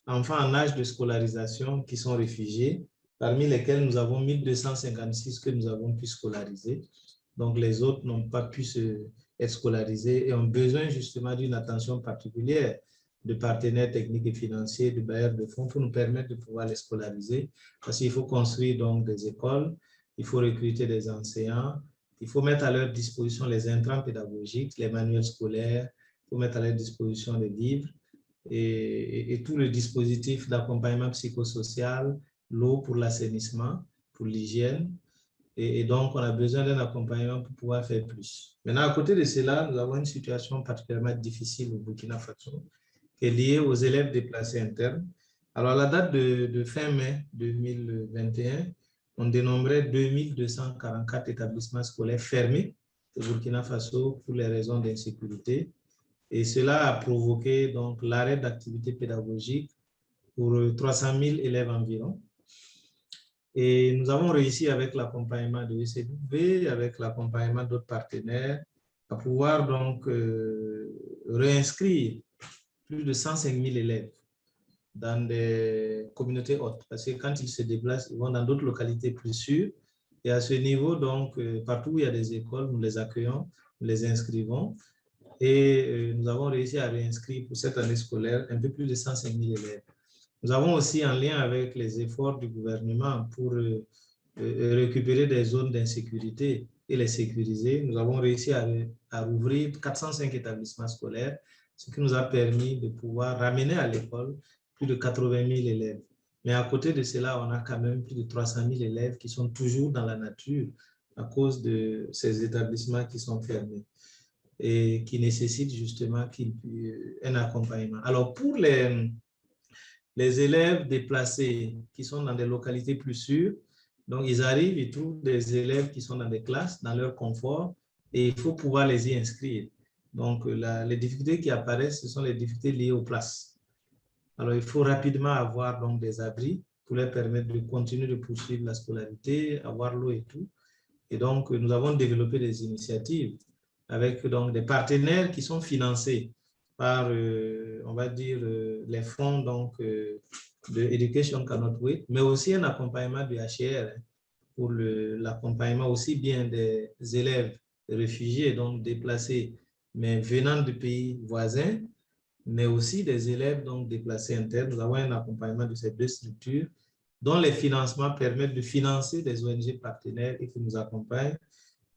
enfants en âge de scolarisation qui sont réfugiés, parmi lesquels nous avons 1256 que nous avons pu scolariser. Donc, les autres n'ont pas pu être scolarisés et ont besoin justement d'une attention particulière de partenaires techniques et financiers, de bailleurs de fonds pour nous permettre de pouvoir les scolariser. Parce qu'il faut construire donc des écoles, il faut recruter des enseignants, il faut mettre à leur disposition les intrants pédagogiques, les manuels scolaires, il faut mettre à leur disposition les livres et tout le dispositif d'accompagnement psychosocial, l'eau pour l'assainissement, pour l'hygiène. Et donc, on a besoin d'un accompagnement pour pouvoir faire plus. Maintenant, à côté de cela, nous avons une situation particulièrement difficile au Burkina Faso, qui est liée aux élèves déplacés internes. Alors, à la date de fin mai 2021, on dénombrait 2244 établissements scolaires fermés au Burkina Faso pour les raisons d'insécurité. Et cela a provoqué donc l'arrêt d'activité pédagogique pour 300 000 élèves environ. Et nous avons réussi avec l'accompagnement de l'UCW, avec l'accompagnement d'autres partenaires, à pouvoir donc réinscrire plus de 105 000 élèves dans des communautés hautes. Parce que quand ils se déplacent, ils vont dans d'autres localités plus sûres. Et à ce niveau, donc, partout où il y a des écoles, nous les accueillons, nous les inscrivons. Et nous avons réussi à réinscrire pour cette année scolaire un peu plus de 105 000 élèves. Nous avons aussi, en lien avec les efforts du gouvernement pour récupérer des zones d'insécurité et les sécuriser, nous avons réussi à rouvrir 405 établissements scolaires, ce qui nous a permis de pouvoir ramener à l'école plus de 80 000 élèves. Mais à côté de cela, on a quand même plus de 300 000 élèves qui sont toujours dans la nature à cause de ces établissements qui sont fermés et qui nécessitent justement un accompagnement. Alors, pour les élèves déplacés qui sont dans des localités plus sûres, donc ils arrivent, ils trouvent des élèves qui sont dans des classes, dans leur confort, et il faut pouvoir les y inscrire. Donc, les difficultés qui apparaissent, ce sont les difficultés liées aux places. Alors, il faut rapidement avoir donc des abris pour leur permettre de continuer de poursuivre la scolarité, avoir l'eau et tout. Et donc, nous avons développé des initiatives avec donc des partenaires qui sont financés par, on va dire, les fonds donc, de Education Cannot Wait, mais aussi un accompagnement du UNHCR pour l'accompagnement aussi bien des élèves réfugiés, donc déplacés, mais venant de pays voisins, mais aussi des élèves donc déplacés internes. Nous avons un accompagnement de ces deux structures dont les financements permettent de financer des ONG partenaires et qui nous accompagnent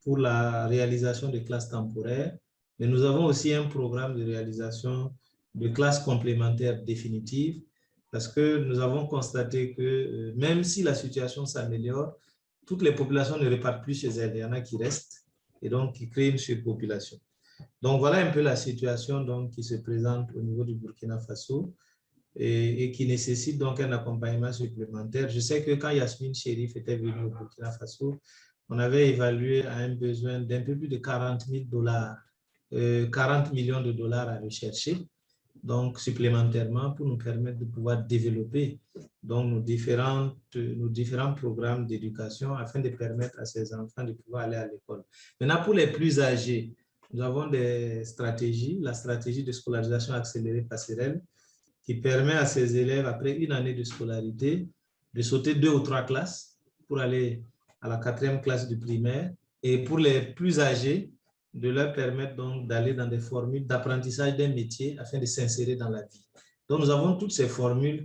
pour la réalisation de classes temporaires. Mais nous avons aussi un programme de réalisation de classes complémentaires définitives parce que nous avons constaté que même si la situation s'améliore, toutes les populations ne repartent plus chez elles. Il y en a qui restent et donc qui créent une surpopulation. Donc voilà un peu la situation donc, qui se présente au niveau du Burkina Faso et qui nécessite donc un accompagnement supplémentaire. Je sais que quand Yasmine Chérif était venue au Burkina Faso, on avait évalué à un besoin d'un peu plus de 40 millions de dollars à rechercher, donc supplémentairement pour nous permettre de pouvoir développer donc, nos différents programmes d'éducation afin de permettre à ces enfants de pouvoir aller à l'école. Maintenant, pour les plus âgés, nous avons des stratégies, la stratégie de scolarisation accélérée passerelle qui permet à ces élèves, après une année de scolarité, de sauter 2 ou 3 classes pour aller à la 4e classe du primaire et pour les plus âgés, de leur permettre donc d'aller dans des formules d'apprentissage d'un métier afin de s'insérer dans la vie. Donc, nous avons toutes ces formules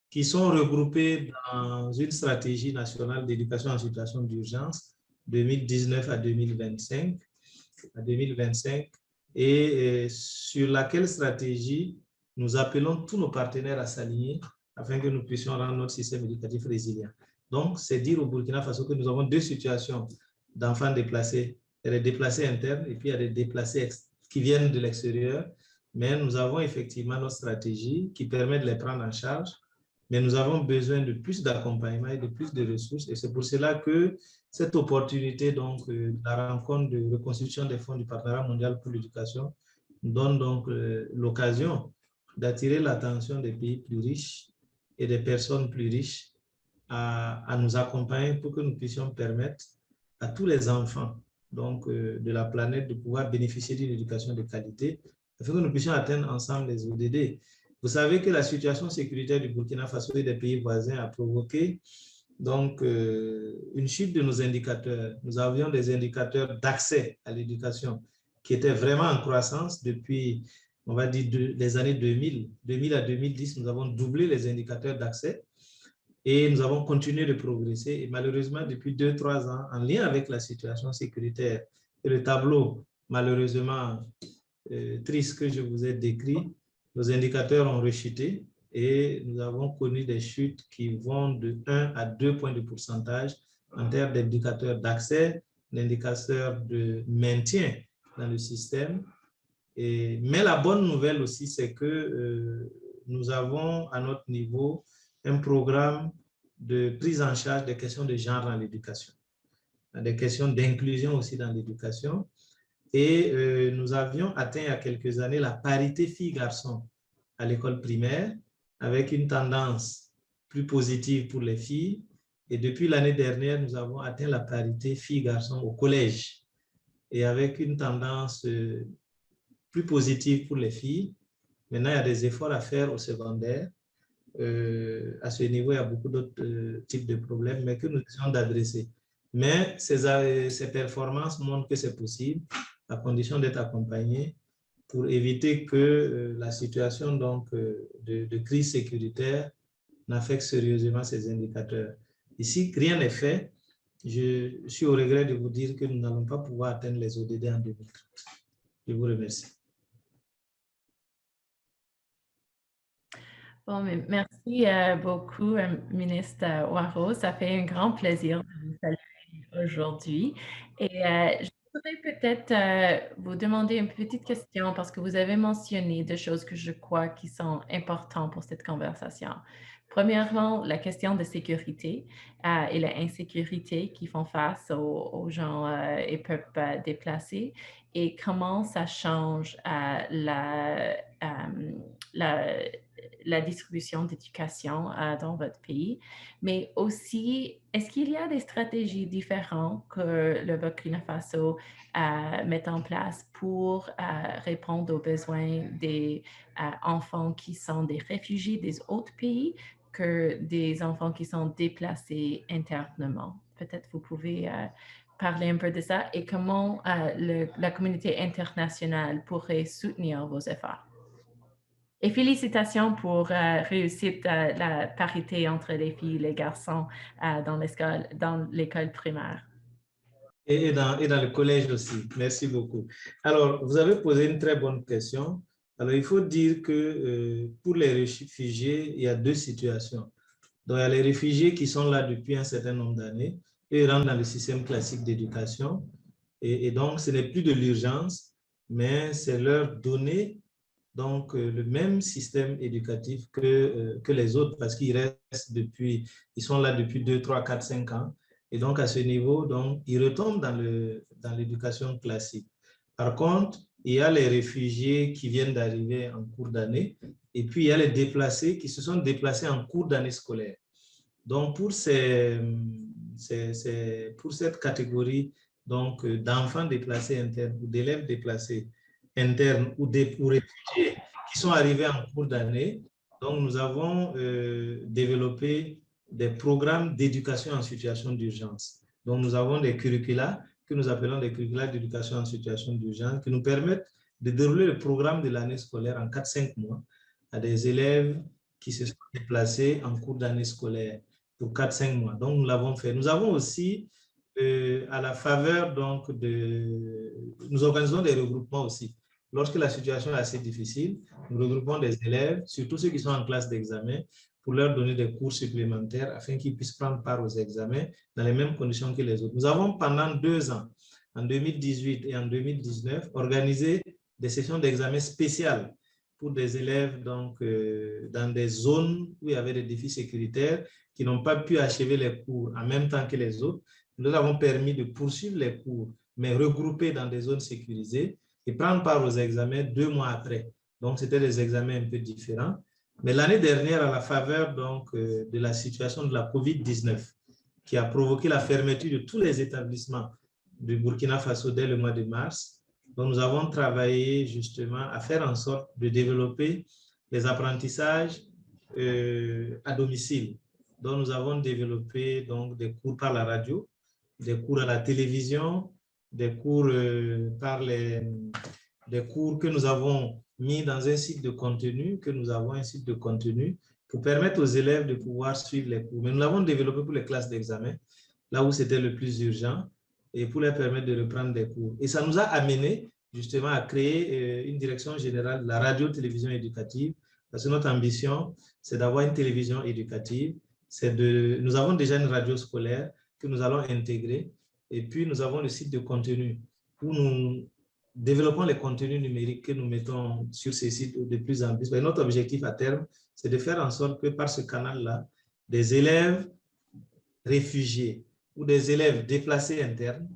qui sont regroupées dans une stratégie nationale d'éducation en situation d'urgence 2019 à 2025, et sur laquelle stratégie nous appelons tous nos partenaires à s'aligner afin que nous puissions rendre notre système éducatif résilient. Donc, c'est dire au Burkina Faso que nous avons deux situations d'enfants déplacés. Il y a des déplacés internes et puis il y a des déplacés qui viennent de l'extérieur. Mais nous avons effectivement notre stratégie qui permet de les prendre en charge. Mais nous avons besoin de plus d'accompagnement et de plus de ressources. Et c'est pour cela que cette opportunité, donc, la rencontre de reconstitution des fonds du Partenariat mondial pour l'éducation, nous donne donc l'occasion d'attirer l'attention des pays plus riches et des personnes plus riches à nous accompagner pour que nous puissions permettre à tous les enfants donc, de la planète de pouvoir bénéficier d'une éducation de qualité, afin que nous puissions atteindre ensemble les ODD. Vous savez que la situation sécuritaire du Burkina Faso et des pays voisins a provoqué donc, une chute de nos indicateurs. Nous avions des indicateurs d'accès à l'éducation qui étaient vraiment en croissance depuis, on va dire, les années 2000. 2000 à 2010, nous avons doublé les indicateurs d'accès et nous avons continué de progresser. Et malheureusement, depuis 2-3 ans, en lien avec la situation sécuritaire et le tableau, malheureusement, triste que je vous ai décrit, nos indicateurs ont rechuté et nous avons connu des chutes qui vont de 1 à 2 points de pourcentage en termes d'indicateurs d'accès, d'indicateurs de maintien dans le système. Mais la bonne nouvelle aussi, c'est que nous avons à notre niveau un programme de prise en charge des questions de genre dans l'éducation, des questions d'inclusion aussi dans l'éducation. Et nous avions atteint il y a quelques années la parité filles-garçons à l'école primaire, avec une tendance plus positive pour les filles. Et depuis l'année dernière, nous avons atteint la parité filles-garçons au collège, et avec une tendance plus positive pour les filles. Maintenant, il y a des efforts à faire au secondaire. À ce niveau, il y a beaucoup d'autres types de problèmes, mais que nous essayons d'adresser. Mais ces performances montrent que c'est possible, à condition d'être accompagné, pour éviter que la situation donc, de crise sécuritaire n'affecte sérieusement ces indicateurs. Ici, rien n'est fait. Je suis au regret de vous dire que nous n'allons pas pouvoir atteindre les ODD en 2030. Je vous remercie. Bon, mais merci beaucoup, ministre Waro. Ça fait un grand plaisir de vous saluer aujourd'hui. Et je voudrais peut-être vous demander une petite question parce que vous avez mentionné des choses que je crois qui sont importantes pour cette conversation. Premièrement, la question de sécurité et l'insécurité qui font face aux gens et peuples déplacés et comment ça change la distribution d'éducation dans votre pays, mais aussi, est-ce qu'il y a des stratégies différentes que le Burkina Faso met en place pour répondre aux besoins des enfants qui sont des réfugiés des autres pays que des enfants qui sont déplacés internement? Peut-être vous pouvez parler un peu de ça et comment la communauté internationale pourrait soutenir vos efforts. Et félicitations pour réussir la parité entre les filles et les garçons dans l'école primaire. Et dans le collège aussi. Merci beaucoup. Alors, vous avez posé une très bonne question. Alors, il faut dire que pour les réfugiés, il y a deux situations. Donc, il y a les réfugiés qui sont là depuis un certain nombre d'années et ils rentrent dans le système classique d'éducation. Et donc, ce n'est plus de l'urgence, mais c'est leur donner donc, le même système éducatif que les autres parce qu'ils restent depuis, ils sont là depuis 2, 3, 4, 5 ans. Et donc, à ce niveau, donc, ils retombent dans l'éducation classique. Par contre, il y a les réfugiés qui viennent d'arriver en cours d'année et puis il y a les déplacés qui se sont déplacés en cours d'année scolaire. Donc, pour cette catégorie d'enfants déplacés internes ou d'élèves déplacés internes ou réfugiés qui sont arrivés en cours d'année, donc nous avons développé des programmes d'éducation en situation d'urgence. Donc, nous avons des curricula que nous appelons des curricula d'éducation en situation d'urgence qui nous permettent de dérouler le programme de l'année scolaire en 4-5 mois à des élèves qui se sont déplacés en cours d'année scolaire pour 4-5 mois. Donc, nous l'avons fait. Nous avons aussi, à la faveur donc nous organisons des regroupements aussi. Lorsque la situation est assez difficile, nous regroupons des élèves, surtout ceux qui sont en classe d'examen, pour leur donner des cours supplémentaires afin qu'ils puissent prendre part aux examens dans les mêmes conditions que les autres. Nous avons pendant 2 ans, en 2018 et en 2019, organisé des sessions d'examen spéciales pour des élèves donc, dans des zones où il y avait des défis sécuritaires qui n'ont pas pu achever les cours en même temps que les autres. Nous avons permis de poursuivre les cours, mais regroupés dans des zones sécurisées et prendre part aux examens 2 mois après. Donc, c'était des examens un peu différents. Mais l'année dernière, à la faveur donc, de la situation de la COVID-19, qui a provoqué la fermeture de tous les établissements du Burkina Faso dès le mois de mars, donc nous avons travaillé justement à faire en sorte de développer les apprentissages à domicile. Donc nous avons développé donc, des cours par la radio, des cours à la télévision, des cours des cours que nous avons mis dans un site de contenu, pour permettre aux élèves de pouvoir suivre les cours. Mais nous l'avons développé pour les classes d'examen, là où c'était le plus urgent, et pour leur permettre de reprendre des cours. Et ça nous a amené justement à créer une direction générale de la radio-télévision éducative, parce que notre ambition, c'est d'avoir une télévision éducative. Nous avons déjà une radio scolaire que nous allons intégrer, et puis nous avons le site de contenu où nous développons les contenus numériques que nous mettons sur ces sites de plus en plus. Et notre objectif à terme, c'est de faire en sorte que par ce canal-là, des élèves réfugiés ou des élèves déplacés internes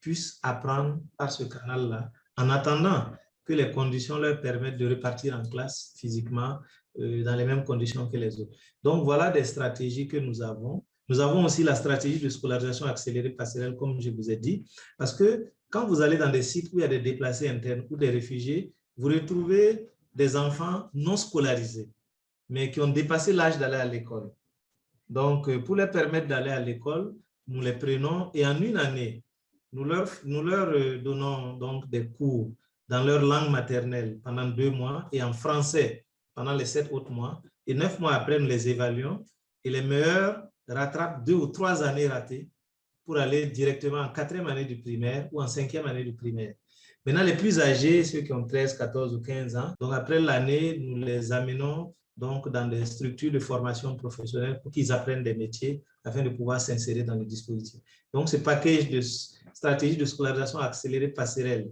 puissent apprendre par ce canal-là, en attendant que les conditions leur permettent de repartir en classe physiquement dans les mêmes conditions que les autres. Donc, voilà des stratégies que nous avons. Nous avons aussi la stratégie de scolarisation accélérée passerelle, comme je vous ai dit, parce que quand vous allez dans des sites où il y a des déplacés internes ou des réfugiés, vous retrouvez des enfants non scolarisés, mais qui ont dépassé l'âge d'aller à l'école. Donc, pour leur permettre d'aller à l'école, nous les prenons et en une année, nous leur donnons donc des cours dans leur langue maternelle pendant 2 mois et en français pendant les 7 autres mois. Et 9 mois après, nous les évaluons et les meilleurs rattrapent 2 ou 3 années ratées pour aller directement en 4e année du primaire ou en 5e année du primaire. Maintenant, les plus âgés, ceux qui ont 13, 14 ou 15 ans, donc après l'année, nous les amenons donc dans des structures de formation professionnelle pour qu'ils apprennent des métiers afin de pouvoir s'insérer dans le dispositif. Donc, ce package de stratégie de scolarisation accélérée passerelle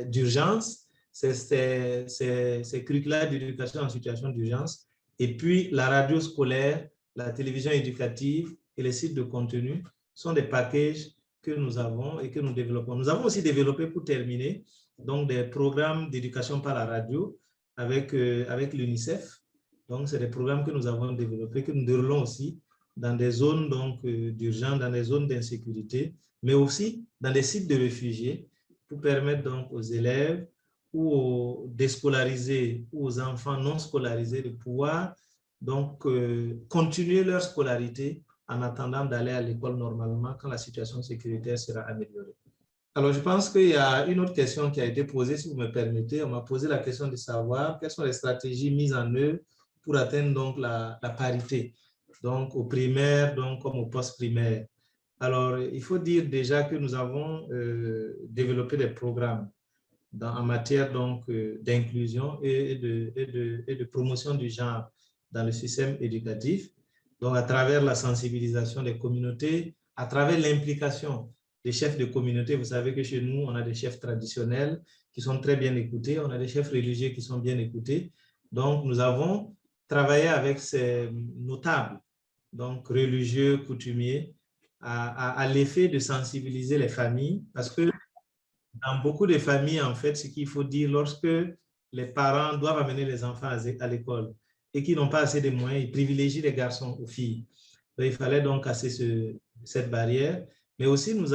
d'urgence, c'est curricula d'éducation en situation d'urgence, et puis la radio scolaire, la télévision éducative et les sites de contenu sont des packages que nous avons et que nous développons. Nous avons aussi développé, pour terminer, donc des programmes d'éducation par la radio avec l'UNICEF. Donc, c'est des programmes que nous avons développés, que nous déroulons aussi dans des zones d'urgence, dans des zones d'insécurité, mais aussi dans des sites de réfugiés pour permettre donc aux élèves ou aux déscolarisés ou aux enfants non scolarisés de pouvoir donc continuer leur scolarité en attendant d'aller à l'école normalement quand la situation sécuritaire sera améliorée. Alors, je pense qu'il y a une autre question qui a été posée, si vous me permettez. On m'a posé la question de savoir quelles sont les stratégies mises en œuvre pour atteindre donc la parité, donc au primaire, donc comme au post-primaire. Alors, il faut dire déjà que nous avons développé des programmes en matière d'inclusion et de promotion du genre dans le système éducatif, donc à travers la sensibilisation des communautés, à travers l'implication des chefs de communauté. Vous savez que chez nous, on a des chefs traditionnels qui sont très bien écoutés, on a des chefs religieux qui sont bien écoutés. Donc, nous avons travaillé avec ces notables, donc religieux, coutumiers, à l'effet de sensibiliser les familles, parce que dans beaucoup de familles, en fait, ce qu'il faut dire, lorsque les parents doivent amener les enfants à l'école et qu'ils n'ont pas assez de moyens, ils privilégient les garçons aux filles. Donc, il fallait donc casser cette barrière. Mais aussi, nous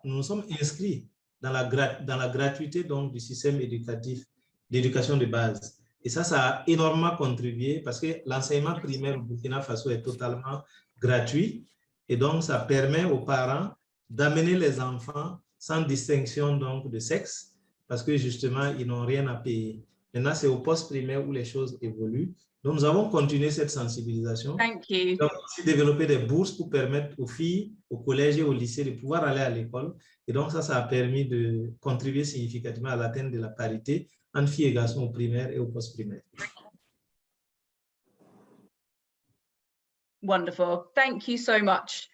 nous sommes inscrits dans la gratuité donc, du système éducatif, d'éducation de base. Et ça a énormément contribué parce que l'enseignement primaire au Burkina Faso est totalement gratuit. Et donc, ça permet aux parents d'amener les enfants sans distinction donc, de sexe, parce que justement, ils n'ont rien à payer. Maintenant, c'est au post-primaire où les choses évoluent. Donc, nous avons continué cette sensibilisation. Thank you. Nous avons aussi développé des bourses pour permettre aux filles, au collège et au lycée de pouvoir aller à l'école. Et donc, ça a permis de contribuer significativement à l'atteinte de la parité entre filles et garçons au primaire et au post-primaire. Wonderful. Thank you so much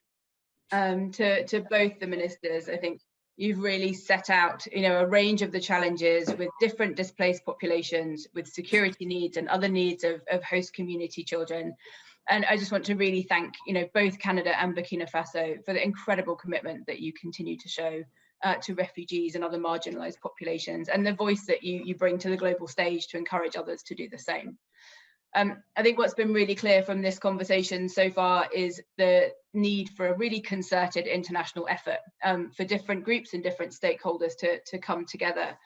to both the ministers. I think you've really set out, a range of the challenges with different displaced populations, with security needs and other needs of host community children. And I just want to really thank, both Canada and Burkina Faso for the incredible commitment that you continue to show to refugees and other marginalized populations, and the voice that you bring to the global stage to encourage others to do the same. I think what's been really clear from this conversation so far is the need for a really concerted international effort for different groups and different stakeholders to come together.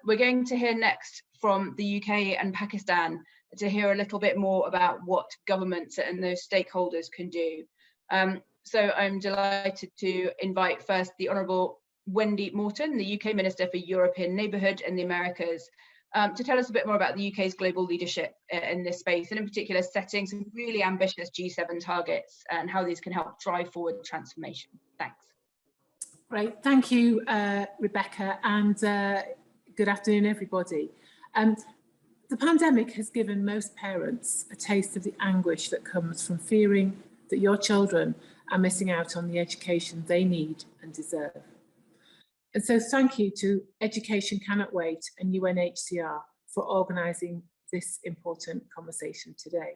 We're going to hear next from the UK and Pakistan to hear a little bit more about what governments and those stakeholders can do. So I'm delighted to invite first the Honourable Wendy Morton, the UK Minister for European Neighbourhood and the Americas, to tell us a bit more about the UK's global leadership in this space, and in particular setting some really ambitious G7 targets and how these can help drive forward transformation. Thanks. Great, thank you, Rebecca, and good afternoon, everybody. The pandemic has given most parents a taste of the anguish that comes from fearing that your children are missing out on the education they need and deserve. And so thank you to Education Cannot Wait and UNHCR for organising this important conversation today,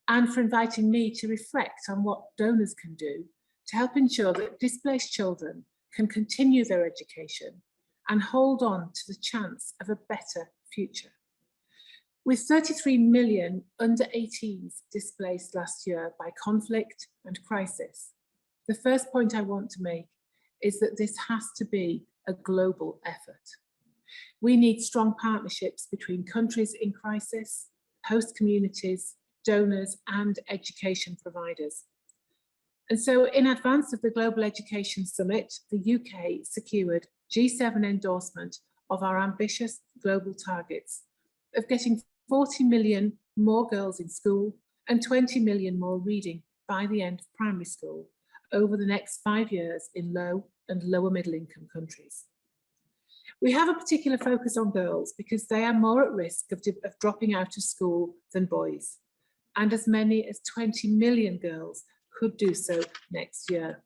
and for inviting me to reflect on what donors can do to help ensure that displaced children can continue their education and hold on to the chance of a better future. With 33 million under 18s displaced last year by conflict and crisis, the first point I want to make is that this has to be a global effort. We need strong partnerships between countries in crisis, host communities, donors, and education providers. And so in advance of the Global Education Summit, the UK secured G7 endorsement of our ambitious global targets of getting 40 million more girls in school and 20 million more reading by the end of primary school over the next 5 years in low and lower middle income countries. We have a particular focus on girls because they are more at risk of dropping out of school than boys, and as many as 20 million girls could do so next year.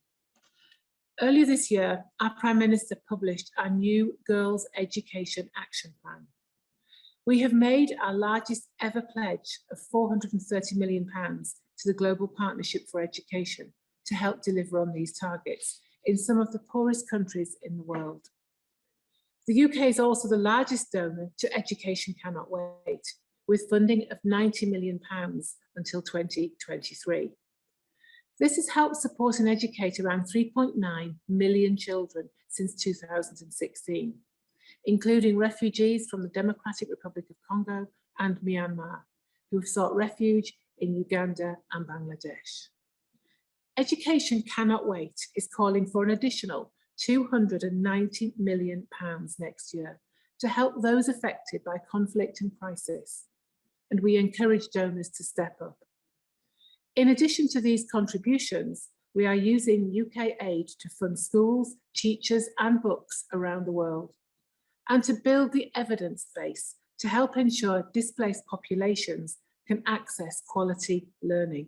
Earlier this year, our Prime Minister published our new Girls' Education Action Plan. We have made our largest ever pledge of £430 million to the Global Partnership for Education to help deliver on these targets in some of the poorest countries in the world. The UK is also the largest donor to Education Cannot Wait, with funding of £90 million until 2023. This has helped support and educate around 3.9 million children since 2016, including refugees from the Democratic Republic of Congo and Myanmar, who have sought refuge in Uganda and Bangladesh. Education Cannot Wait is calling for an additional £290 million next year to help those affected by conflict and crisis, and we encourage donors to step up. In addition to these contributions, we are using UK aid to fund schools, teachers and books around the world, and to build the evidence base to help ensure displaced populations can access quality learning.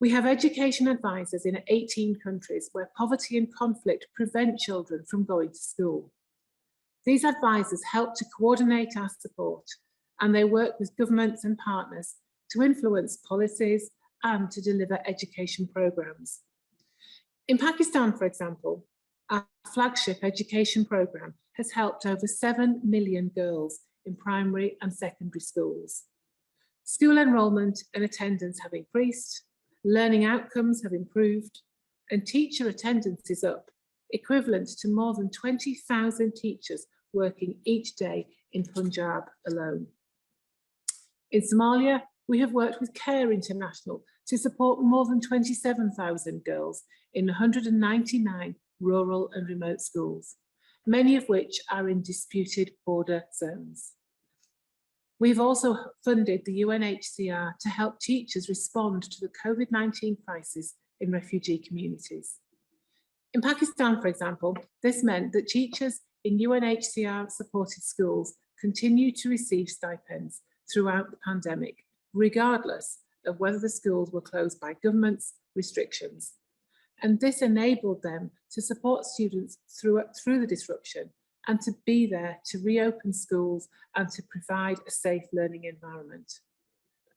We have education advisors in 18 countries where poverty and conflict prevent children from going to school. These advisors help to coordinate our support, and they work with governments and partners to influence policies and to deliver education programs. In Pakistan, for example, our flagship education program has helped over 7 million girls in primary and secondary schools. School enrolment and attendance have increased, learning outcomes have improved, and teacher attendance is up, equivalent to more than 20,000 teachers working each day in Punjab alone. In Somalia, we have worked with Care International to support more than 27,000 girls in 199 rural and remote schools, many of which are in disputed border zones. We've also funded the UNHCR to help teachers respond to the COVID-19 crisis in refugee communities. In Pakistan, for example, this meant that teachers in UNHCR-supported schools continue to receive stipends throughout the pandemic, regardless of whether the schools were closed by government's restrictions. And this enabled them to support students through the disruption and to be there to reopen schools and to provide a safe learning environment.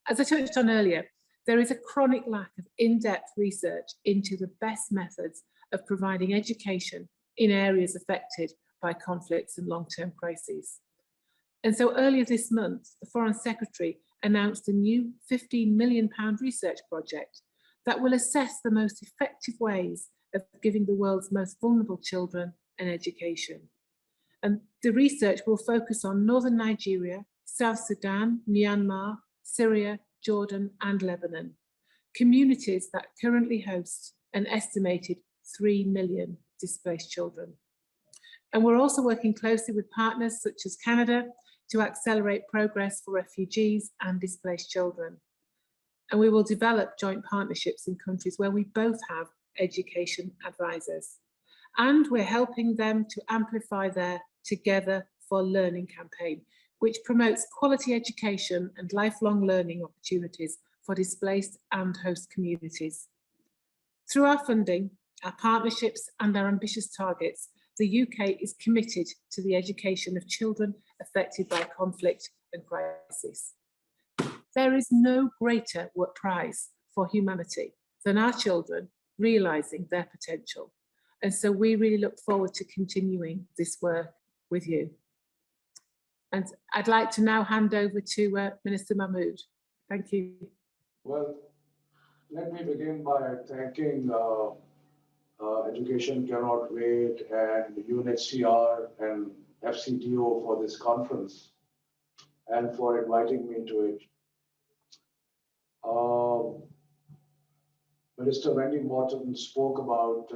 As I touched on earlier, there is a chronic lack of in-depth research into the best methods of providing education in areas affected by conflicts and long-term crises. And so earlier this month, the Foreign Secretary announced a new £15 million research project that will assess the most effective ways of giving the world's most vulnerable children an education. And the research will focus on northern Nigeria, South Sudan, Myanmar, Syria, Jordan, and Lebanon, communities that currently host an estimated 3 million displaced children. And we're also working closely with partners such as Canada to accelerate progress for refugees and displaced children. And we will develop joint partnerships in countries where we both have education advisors. And we're helping them to amplify their Together for Learning campaign, which promotes quality education and lifelong learning opportunities for displaced and host communities. Through our funding, our partnerships and our ambitious targets, the UK is committed to the education of children affected by conflict and crisis. There is no greater prize for humanity than our children realising their potential. And so we really look forward to continuing this work with you. And I'd like to now hand over to Minister Mahmood. Thank you. Well, let me begin by thanking Education Cannot Wait and UNHCR and FCDO for this conference and for inviting me to it. Minister Wendy Morton spoke about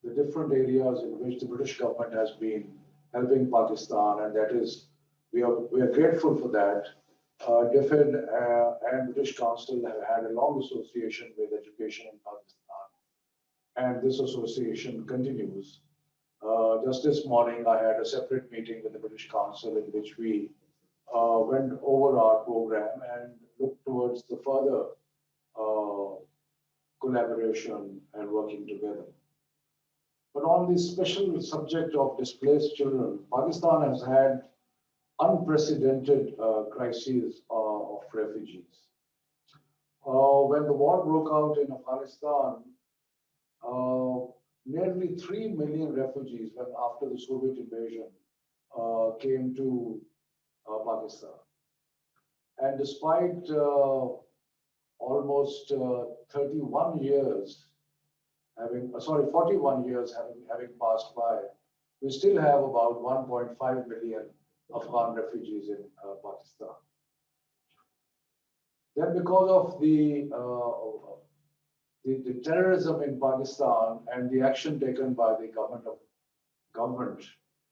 the different areas in which the British government has been helping Pakistan, and that is, we are grateful for that. DFID and British Council have had a long association with education in Pakistan, and this association continues. Just this morning, I had a separate meeting with the British Council in which we went over our program and looked towards the further collaboration and working together. But on the special subject of displaced children, Pakistan has had unprecedented crises of refugees. When the war broke out in Afghanistan, nearly 3 million refugees, after the Soviet invasion, came to Pakistan. And despite almost 41 years having passed by, we still have about 1.5 million Afghan refugees in Pakistan. Then, because of the terrorism in Pakistan and the action taken by the government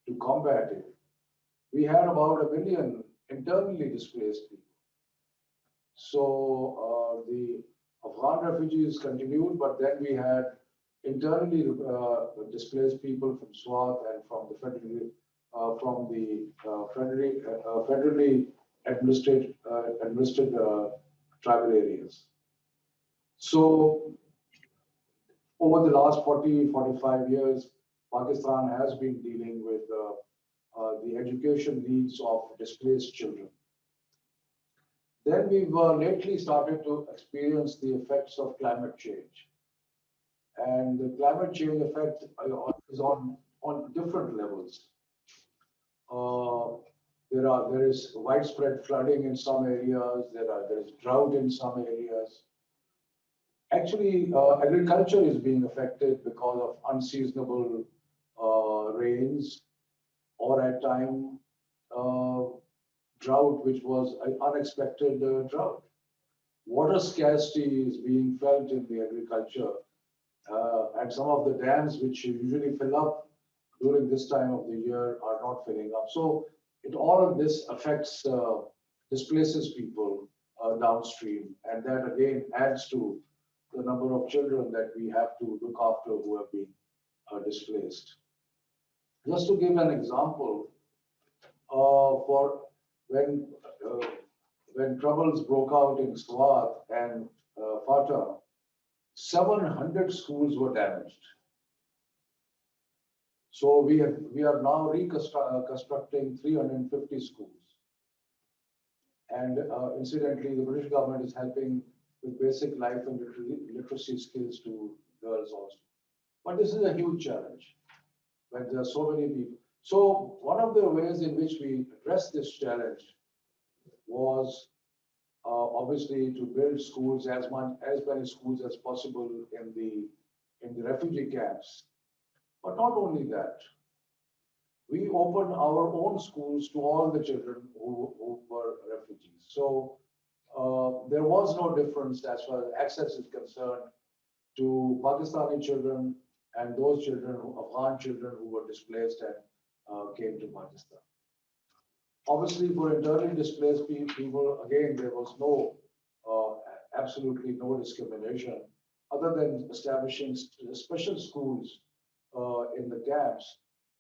to combat it, we had about 1 million internally displaced people. So the Afghan refugees continued, but then we had internally displaced people from Swat and from the federally administered tribal areas. So over the last 40-45 years, Pakistan has been dealing with the education needs of displaced children. Then we've lately started to experience the effects of climate change. And the climate change effect is on different levels. There is widespread flooding in some areas, there is drought in some areas. Actually, agriculture is being affected because of unseasonable rains, or at times drought, which was an unexpected drought. Water scarcity is being felt in the agriculture, and some of the dams which usually fill up during this time of the year are not filling up. So all of this affects, displaces people downstream, and that again adds to the number of children that we have to look after who have been displaced. Just to give an example, for when when troubles broke out in Swat and Fata, 700 schools were damaged. So we are now reconstructing 350 schools. And incidentally, the British government is helping with basic life and literacy skills to girls also. But this is a huge challenge when there are so many people. So one of the ways in which we addressed this challenge was obviously to build schools, as many schools as possible in the refugee camps. But not only that, we opened our own schools to all the children who were refugees. So there was no difference as far as access is concerned to Pakistani children and those children, Afghan children who were displaced and came to Pakistan. Obviously, for internally displaced people, again, there was no, absolutely no discrimination, other than establishing special schools in the camps.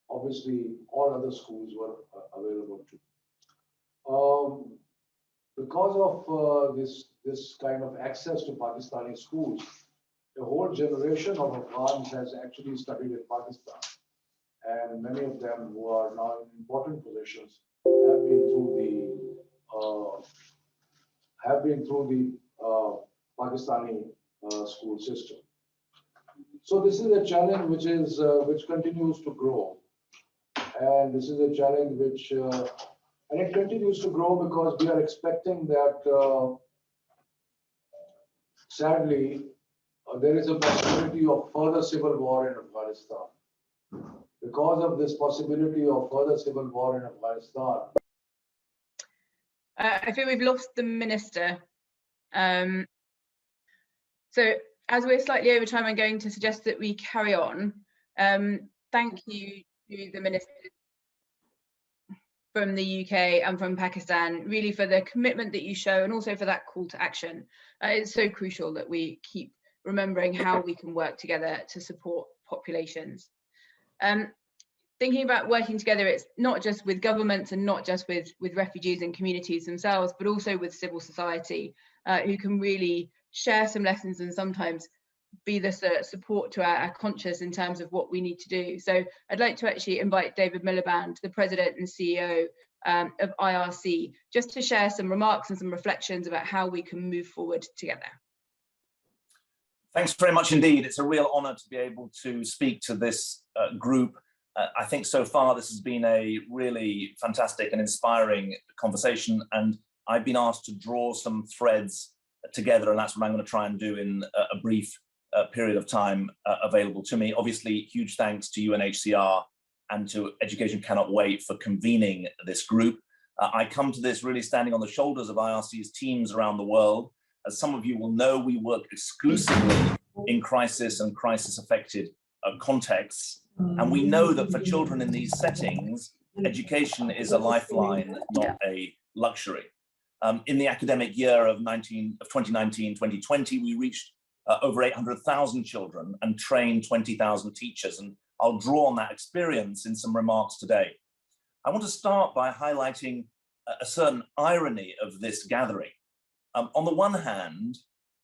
Obviously, all other schools were available too. Because of this kind of access to Pakistani schools, a whole generation of Afghans has actually studied in Pakistan, and many of them who are now in important positions have been through the Pakistani school system. So this is a challenge which continues to grow, and this is a challenge which and it continues to grow because we are expecting that sadly there is a possibility of further civil war in Afghanistan. Because of this possibility of further civil war in Afghanistan. I think we've lost the minister. So as we're slightly over time, I'm going to suggest that we carry on. Thank you to the minister from the UK and from Pakistan, really for the commitment that you show and also for that call to action. It's so crucial that we keep remembering how we can work together to support populations. Thinking about working together, it's not just with governments and not just with refugees and communities themselves, but also with civil society, who can really share some lessons and sometimes be the support to our conscience in terms of what we need to do. So I'd like to actually invite David Miliband, the President and CEO of IRC, just to share some remarks and some reflections about how we can move forward together. Thanks very much indeed. It's a real honor to be able to speak to this group. I think so far this has been a really fantastic and inspiring conversation, and I've been asked to draw some threads together, and that's what I'm going to try and do in a brief period of time available to me. Obviously, huge thanks to UNHCR and to Education Cannot Wait for convening this group. I come to this really standing on the shoulders of IRC's teams around the world. As some of you will know, we work exclusively in crisis and crisis-affected contexts. And we know that for children in these settings, education is a lifeline, not a luxury. In the academic year of 2019-2020, we reached over 800,000 children and trained 20,000 teachers. And I'll draw on that experience in some remarks today. I want to start by highlighting a certain irony of this gathering. On the one hand,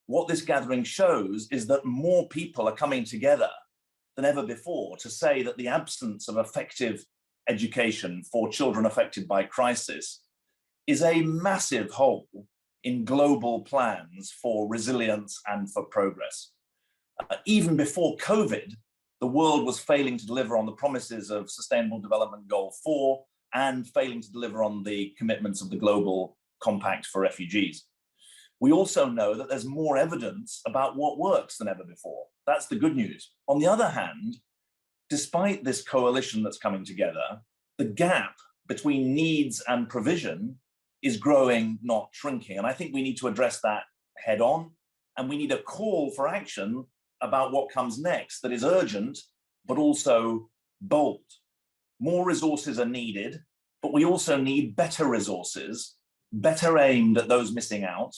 what this gathering shows is that more people are coming together than ever before to say that the absence of effective education for children affected by crisis is a massive hole in global plans for resilience and for progress. Even before COVID, the world was failing to deliver on the promises of Sustainable Development Goal 4 and failing to deliver on the commitments of the Global Compact for Refugees. We also know that there's more evidence about what works than ever before. That's the good news. On the other hand, despite this coalition that's coming together, the gap between needs and provision is growing, not shrinking. And I think we need to address that head on, and we need a call for action about what comes next that is urgent, but also bold. More resources are needed, but we also need better resources, better aimed at those missing out,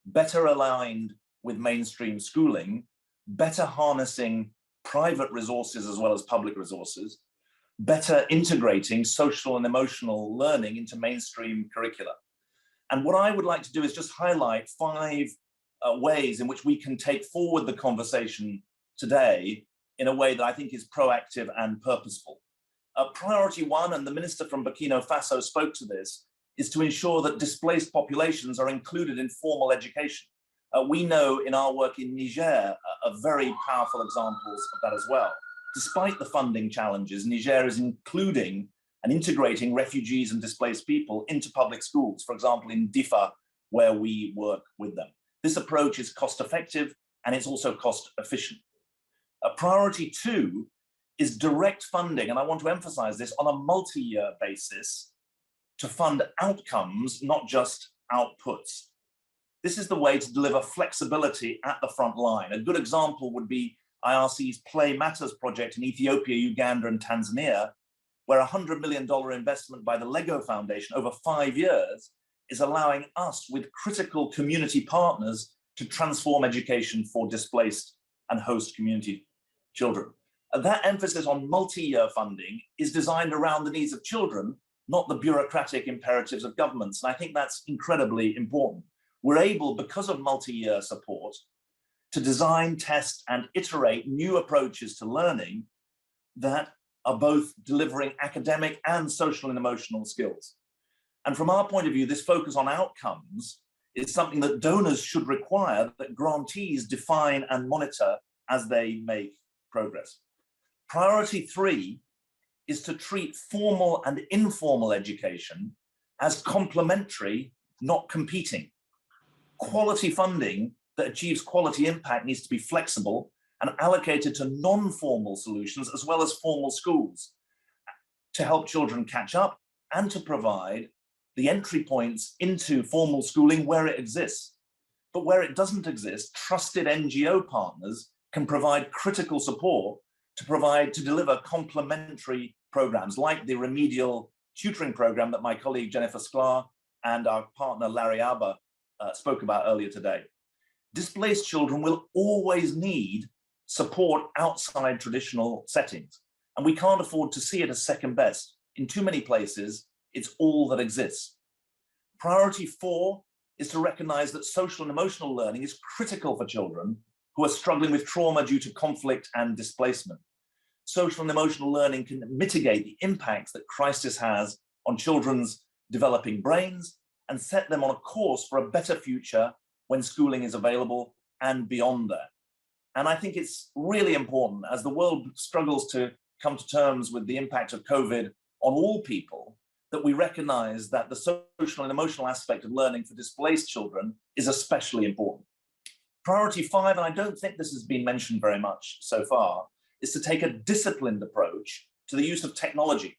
better aligned with mainstream schooling, better harnessing private resources as well as public resources, better integrating social and emotional learning into mainstream curricula. And what I would like to do is just highlight 5 ways in which we can take forward the conversation today in a way that I think is proactive and purposeful. Priority 1, and the minister from Burkina Faso spoke to this, is to ensure that displaced populations are included in formal education. We know in our work in Niger very powerful examples of that as well. Despite the funding challenges, Niger is including and integrating refugees and displaced people into public schools, for example, in Difa, where we work with them. This approach is cost effective and it's also cost efficient. Priority 2 is direct funding, and I want to emphasize this, on a multi-year basis to fund outcomes, not just outputs. This is the way to deliver flexibility at the front line. A good example would be IRC's Play Matters project in Ethiopia, Uganda, and Tanzania, where a $100 million investment by the Lego Foundation over 5 years is allowing us, with critical community partners, to transform education for displaced and host community children. That emphasis on multi-year funding is designed around the needs of children, not the bureaucratic imperatives of governments. And I think that's incredibly important. We're able, because of multi-year support, to design, test, and iterate new approaches to learning that are both delivering academic and social and emotional skills. And from our point of view, this focus on outcomes is something that donors should require that grantees define and monitor as they make progress. Priority 3 is to treat formal and informal education as complementary, not competing. Quality funding that achieves quality impact needs to be flexible and allocated to non-formal solutions as well as formal schools to help children catch up and to provide the entry points into formal schooling where it exists. But where it doesn't exist, trusted NGO partners can provide critical support to deliver complementary programs like the remedial tutoring program that my colleague Jennifer Sklar and our partner Larry Alba spoke about earlier today. Displaced children will always need support outside traditional settings, and we can't afford to see it as second best. In too many places, it's all that exists. Priority 4 is to recognize that social and emotional learning is critical for children who are struggling with trauma due to conflict and displacement. Social and emotional learning can mitigate the impacts that crisis has on children's developing brains and set them on a course for a better future when schooling is available and beyond that. And I think it's really important, as the world struggles to come to terms with the impact of COVID on all people, that we recognize that the social and emotional aspect of learning for displaced children is especially important. Priority 5, and I don't think this has been mentioned very much so far, is to take a disciplined approach to the use of technology.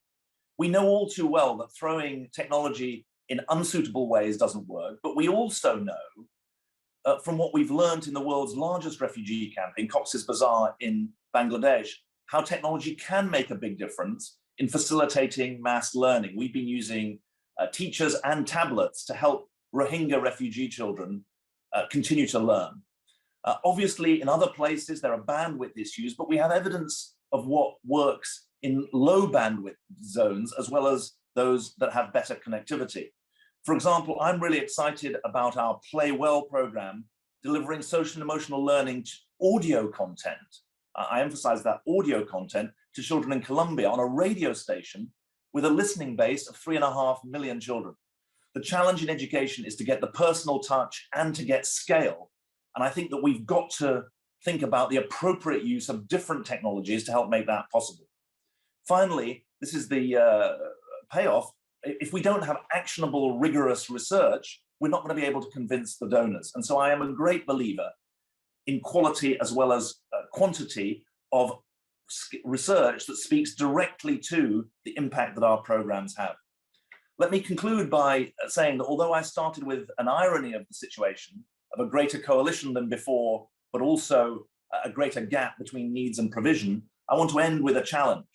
We know all too well that throwing technology in unsuitable ways doesn't work, but we also know from what we've learned in the world's largest refugee camp in Cox's Bazar in Bangladesh, how technology can make a big difference in facilitating mass learning. We've been using teachers and tablets to help Rohingya refugee children continue to learn. Obviously, in other places, there are bandwidth issues, but we have evidence of what works in low bandwidth zones, as well as those that have better connectivity. For example, I'm really excited about our Play Well program, delivering social and emotional learning audio content. I emphasize that audio content to children in Colombia on a radio station with a listening base of 3.5 million children. The challenge in education is to get the personal touch and to get scale. And I think that we've got to think about the appropriate use of different technologies to help make that possible. Finally, this is the payoff. If we don't have actionable, rigorous research, we're not going to be able to convince the donors. And so I am a great believer in quality as well as quantity of research that speaks directly to the impact that our programs have. Let me conclude by saying that although I started with an irony of the situation, of a greater coalition than before, but also a greater gap between needs and provision, I want to end with a challenge.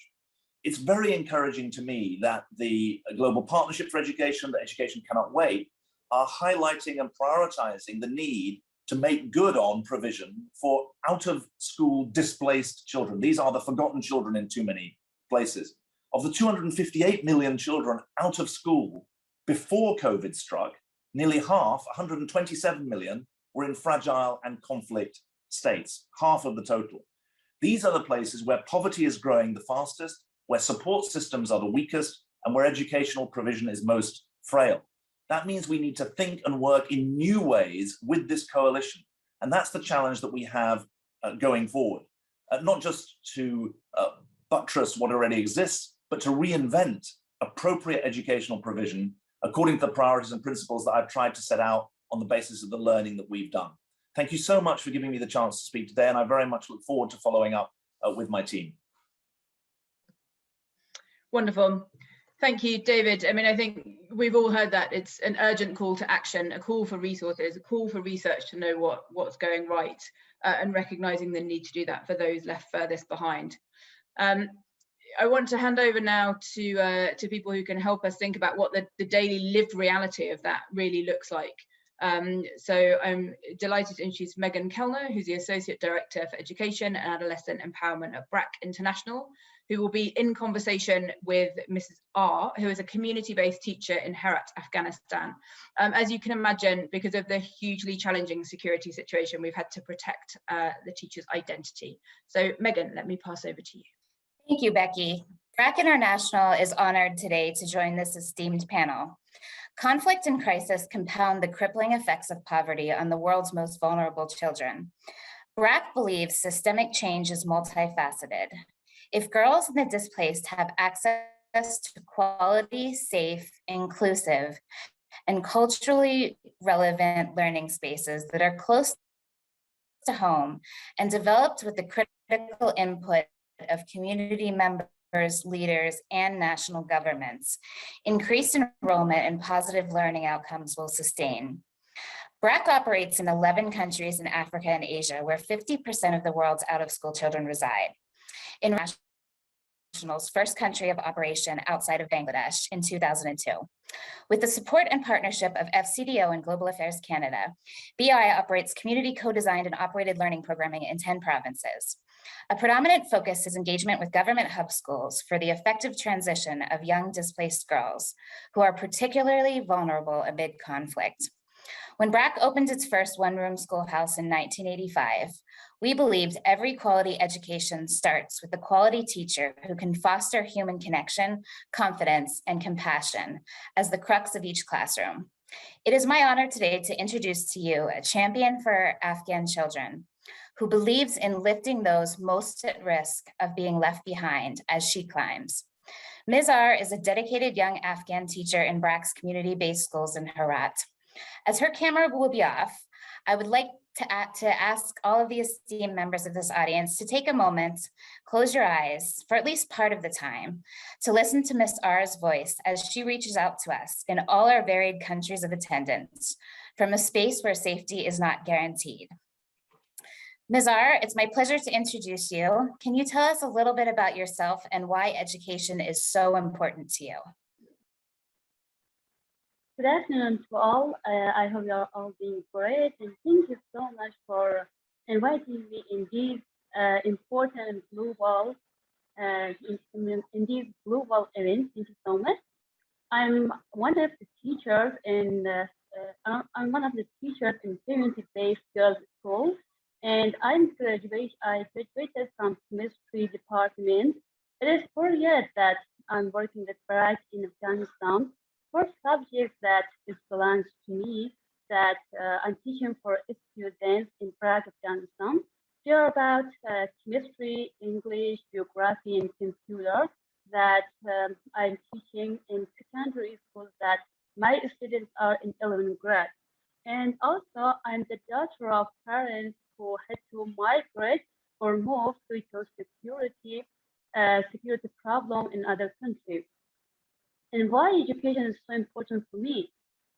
It's very encouraging to me that the Global Partnership for Education, that Education Cannot Wait, are highlighting and prioritizing the need to make good on provision for out-of-school displaced children. These are the forgotten children in too many places. Of the 258 million children out of school before COVID struck, nearly half, 127 million, were in fragile and conflict states, half of the total. These are the places where poverty is growing the fastest, where support systems are the weakest, and where educational provision is most frail. That means we need to think and work in new ways with this coalition. And that's the challenge that we have going forward, not just to buttress what already exists, but to reinvent appropriate educational provision according to the priorities and principles that I've tried to set out on the basis of the learning that we've done. Thank you so much for giving me the chance to speak today, and I very much look forward to following up with my team. Wonderful. Thank you, David. I mean, I think we've all heard that it's an urgent call to action, a call for resources, a call for research to know what's going right, and recognizing the need to do that for those left furthest behind. I want to hand over now to people who can help us think about what the daily lived reality of that really looks like. So I'm delighted to introduce Megan Kellner, who's the Associate Director for Education and Adolescent Empowerment at BRAC International, who will be in conversation with Mrs. R, who is a community-based teacher in Herat, Afghanistan. As you can imagine, because of the hugely challenging security situation, we've had to protect the teacher's identity. So Megan, let me pass over to you. Thank you, Becky. BRAC International is honored today to join this esteemed panel. Conflict and crisis compound the crippling effects of poverty on the world's most vulnerable children. BRAC believes systemic change is multifaceted. If girls and the displaced have access to quality, safe, inclusive, and culturally relevant learning spaces that are close to home and developed with the critical input of community members, leaders, and national governments, increased enrollment and positive learning outcomes will sustain. BRAC operates in 11 countries in Africa and Asia, where 50% of the world's out-of-school children reside. International's first country of operation outside of Bangladesh in 2002. With the support and partnership of FCDO and Global Affairs Canada, BI operates community co-designed and operated learning programming in 10 provinces. A predominant focus is engagement with government hub schools for the effective transition of young displaced girls who are particularly vulnerable amid conflict. When BRAC opened its first one-room schoolhouse in 1985, we believed every quality education starts with the quality teacher who can foster human connection, confidence, and compassion as the crux of each classroom. It is my honor today to introduce to you a champion for Afghan children who believes in lifting those most at risk of being left behind as she climbs. Ms. R is a dedicated young Afghan teacher in BRAC's community-based schools in Herat. As her camera will be off, I would like to ask all of the esteemed members of this audience to take a moment, close your eyes for at least part of the time, to listen to Ms. R's voice as she reaches out to us in all our varied countries of attendance, from a space where safety is not guaranteed. Ms. R, it's my pleasure to introduce you. Can you tell us a little bit about yourself and why education is so important to you? Good afternoon to all. I hope you're all doing great, and thank you so much for inviting me in these important global in these global events. Thank you so much. I'm one of the teachers in community-based girls' school, and I graduated from chemistry department. It is 4 years that I'm working with BRAC in Afghanistan. First subject that belongs to me that I'm teaching for students in BRAC, Afghanistan. They're about chemistry, English, geography, and computer that I'm teaching in secondary schools that my students are in 11th grade. And also, I'm the daughter of parents who had to migrate or move due to security problem in other countries. And why education is so important for me?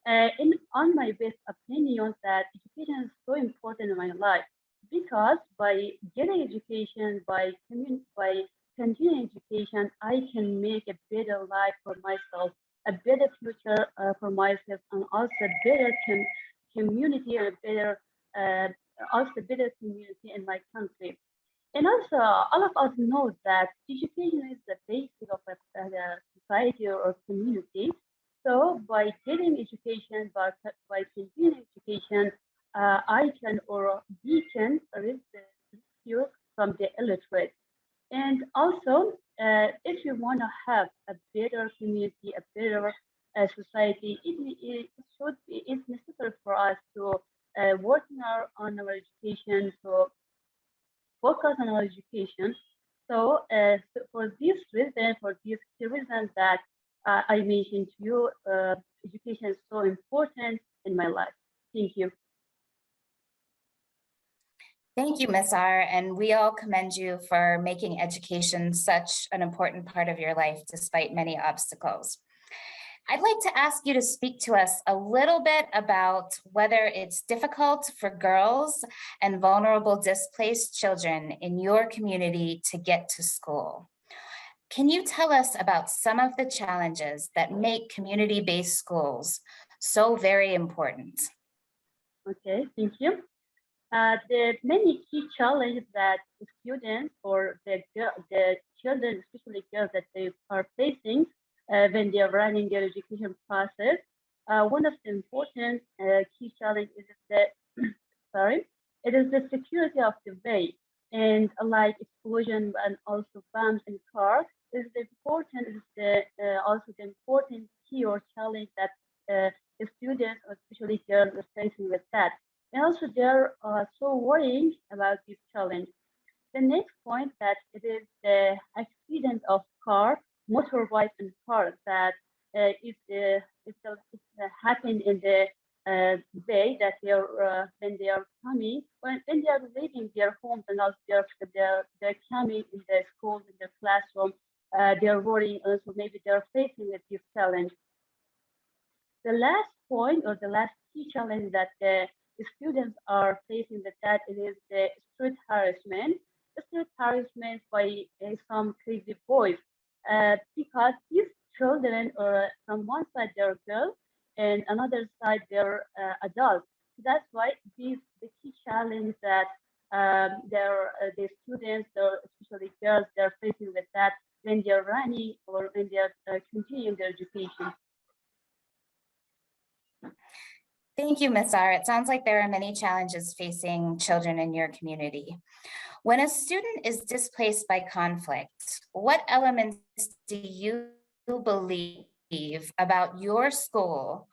On my best opinion, that education is so important in my life, because by getting education, by continuing education, I can make a better life for myself, a better future for myself, and also a better community, and a better community in my country. And also, all of us know that education is the basic of the society or community. So by getting education, by continuing education, I can or we can rescue from the illiterate. And also, if you want to have a better community, a better society, it's necessary for us to work on our education, to focus on our education. So, for this reason, for these key reasons that I mentioned to you, education is so important in my life. Thank you. Thank you, Ms. R. And we all commend you for making education such an important part of your life, despite many obstacles. I'd like to ask you to speak to us a little bit about whether it's difficult for girls and vulnerable displaced children in your community to get to school. Can you tell us about some of the challenges that make community-based schools so very important? Okay, thank you. The many key challenges that the students or the children, especially girls, that they are facing when they are running their education process. One of the important key challenges is it is the security of the way, and like explosion and also bombs in cars also the important key or challenge that the students, or especially girls, are facing with that. And also they're so worrying about this challenge. The next point that it is the accident of car, motorbike and car that happened in the way that they are when they are coming, when they are leaving their homes, and also they're coming in their schools, in their classroom, they are worrying also, maybe they're facing this challenge. The last point, or the last key challenge that the students are facing that it is the street harassment. The street harassment by some crazy boys, because these children, or from one side they're girls and another side they're adults. So that's why the key challenge that the students, or especially girls, they're facing with that when they're running or when they're continuing their education. Thank you, Ms. R. It sounds like there are many challenges facing children in your community. When a student is displaced by conflict, what elements do you believe about your school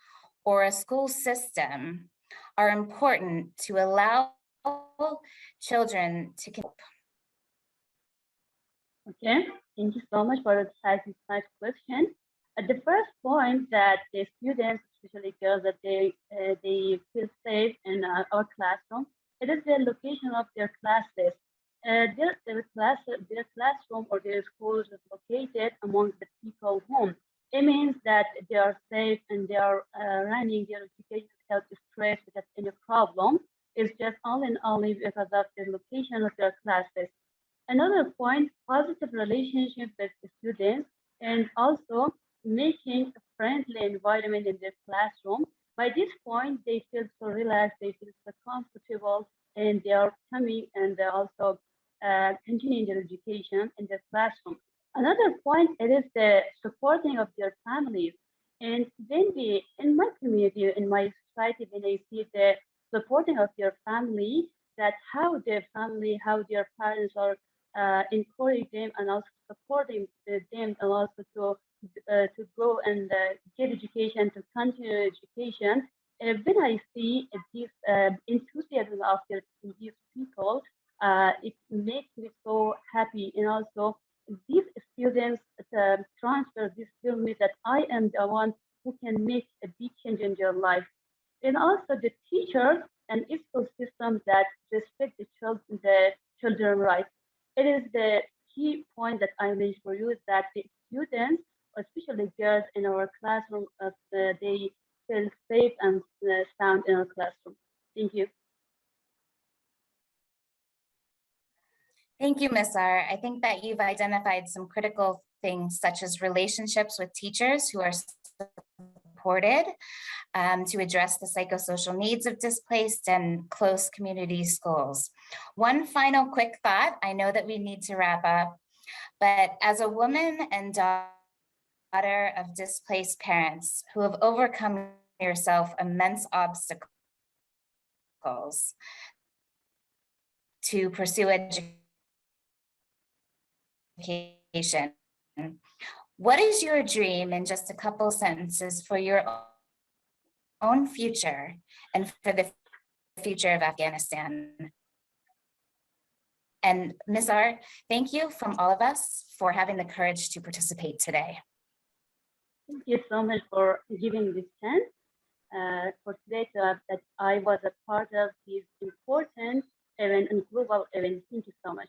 or a school system are important to allow children to cope? Okay, thank you so much for the nice question. The first point that the students, especially girls, that they feel safe in our classroom, it is the location of their classes. Their classroom or their schools is located among the people home. It means that they are safe and they are running their education without stress, without any problem. It's just only because of the location of their classes. Another point, positive relationship with the students, and also making a friendly environment in their classroom. By this point, they feel so relaxed, they feel so comfortable, and they are coming and they're also continuing their education in their classroom. Another point, it is the supporting of their families. And then in my community, in my society, when I see the supporting of their family, that how their family, how their parents are encouraging them and also supporting them, and also to go and get education, to continue education. When I see this enthusiasm of these people, it makes me so happy. And also these students transfer this to me that I am the one who can make a big change in their life. And also the teachers and school systems that respect the children's rights. It is the key point that I mentioned for you, is that the students, especially girls in our classroom, they feel safe and sound in our classroom. Thank you. Thank you, Ms. R. I think that you've identified some critical things, such as relationships with teachers who are supported to address the psychosocial needs of displaced, and close community schools. One final quick thought, I know that we need to wrap up, but as a woman and daughter daughter of displaced parents who have overcome yourself immense obstacles to pursue education. What is your dream in just a couple sentences for your own future and for the future of Afghanistan? And Ms. R, thank you from all of us for having the courage to participate today. Thank you so much for giving this chance for today that I was a part of this important event and global event. Thank you so much.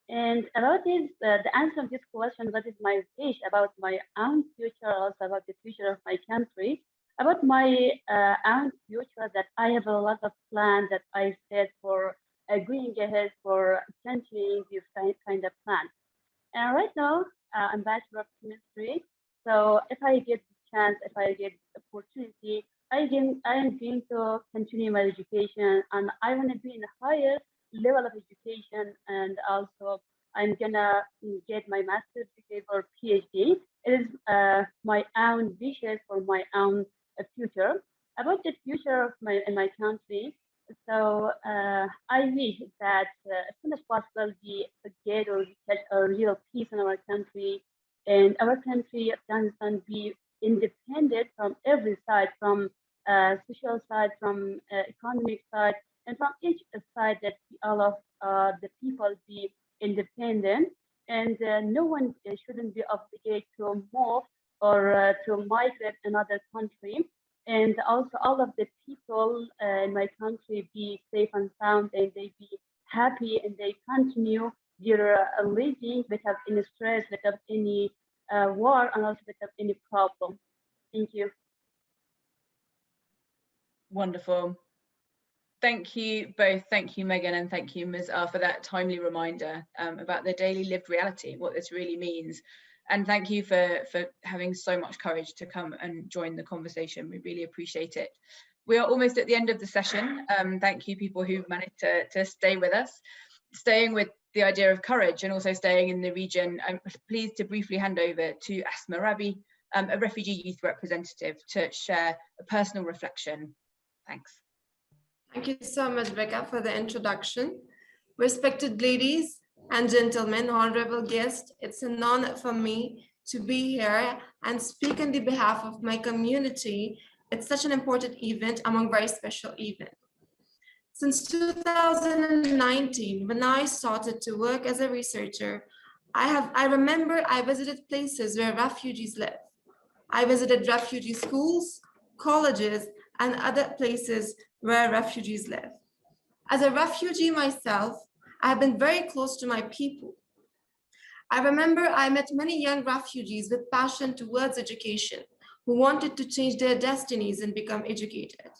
And about this, the answer of this question, what is my wish about my own future, also about the future of my country, about my own future, that I have a lot of plans that I set for going ahead for continuing this kind of plan. And right now, I'm Bachelor of Chemistry. So if I get the chance, if I get the opportunity, I am going to continue my education, and I want to be in a higher level of education, and also I'm gonna get my master's degree or PhD. It is my own wishes for my own future. About the future of in my country, so I wish that as soon as possible we get or get a real peace in our country, and our country, Afghanistan, be independent from every side, from social side, from economic side, and from each side, that all of the people be independent, and no one shouldn't be obligated to move or to migrate another country. And also all of the people in my country be safe and sound, and they be happy, and they continue their living without any stress, without any war, and also without any problem. Thank you. Wonderful. Thank you both. Thank you, Megan, and thank you, Ms. R, for that timely reminder about the daily lived reality, what this really means. And thank you for having so much courage to come and join the conversation. We really appreciate it. We are almost at the end of the session. Thank you, people who've managed to stay with us, staying with the idea of courage and also staying in the region. I'm pleased to briefly hand over to Asma Rabi, a refugee youth representative, to share a personal reflection. Thanks. Thank you so much, Becca, for the introduction. Respected ladies and gentlemen, honorable guests, it's an honor for me to be here and speak on the behalf of my community. It's such an important event among very special events. Since 2019, when I started to work as a researcher, I remember I visited places where refugees live. I visited refugee schools, colleges, and other places where refugees live. As a refugee myself, I have been very close to my people. I remember I met many young refugees with passion towards education who wanted to change their destinies and become educated.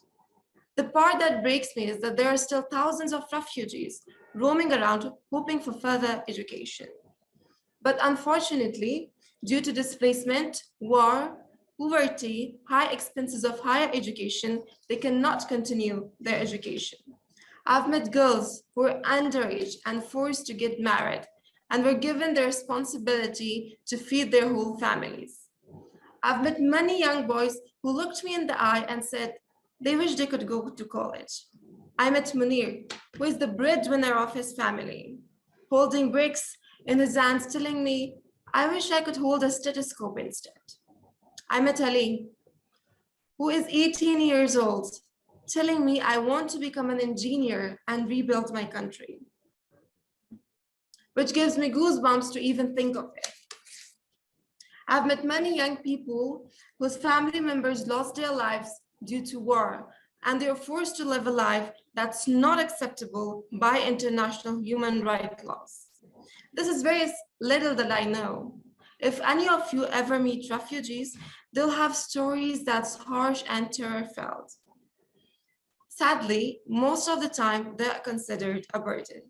The part that breaks me is that there are still thousands of refugees roaming around hoping for further education. But unfortunately, due to displacement, war, poverty, high expenses of higher education, they cannot continue their education. I've met girls who were underage and forced to get married and were given the responsibility to feed their whole families. I've met many young boys who looked me in the eye and said they wish they could go to college. I met Munir, who is the breadwinner of his family, holding bricks in his hands, telling me, I wish I could hold a stethoscope instead. I met Ali, who is 18 years old, telling me I want to become an engineer and rebuild my country, which gives me goosebumps to even think of it. I've met many young people whose family members lost their lives due to war, and they are forced to live a life that's not acceptable by international human rights laws. This is very little that I know. If any of you ever meet refugees, they'll have stories that's harsh and terror-filled. Sadly, most of the time, they're considered a burden.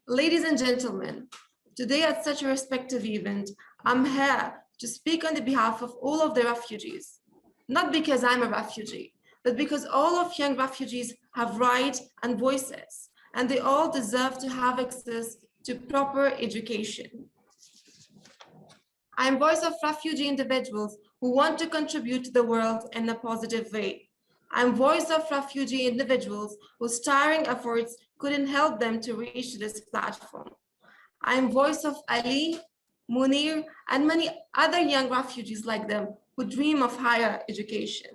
Ladies and gentlemen, today at such a respective event, I'm here to speak on the behalf of all of the refugees. Not because I'm a refugee, but because all of young refugees have rights and voices, and they all deserve to have access to proper education. I am voice of refugee individuals who want to contribute to the world in a positive way. I am voice of refugee individuals whose tiring efforts couldn't help them to reach this platform. I am voice of Ali, Munir, and many other young refugees like them who dream of higher education.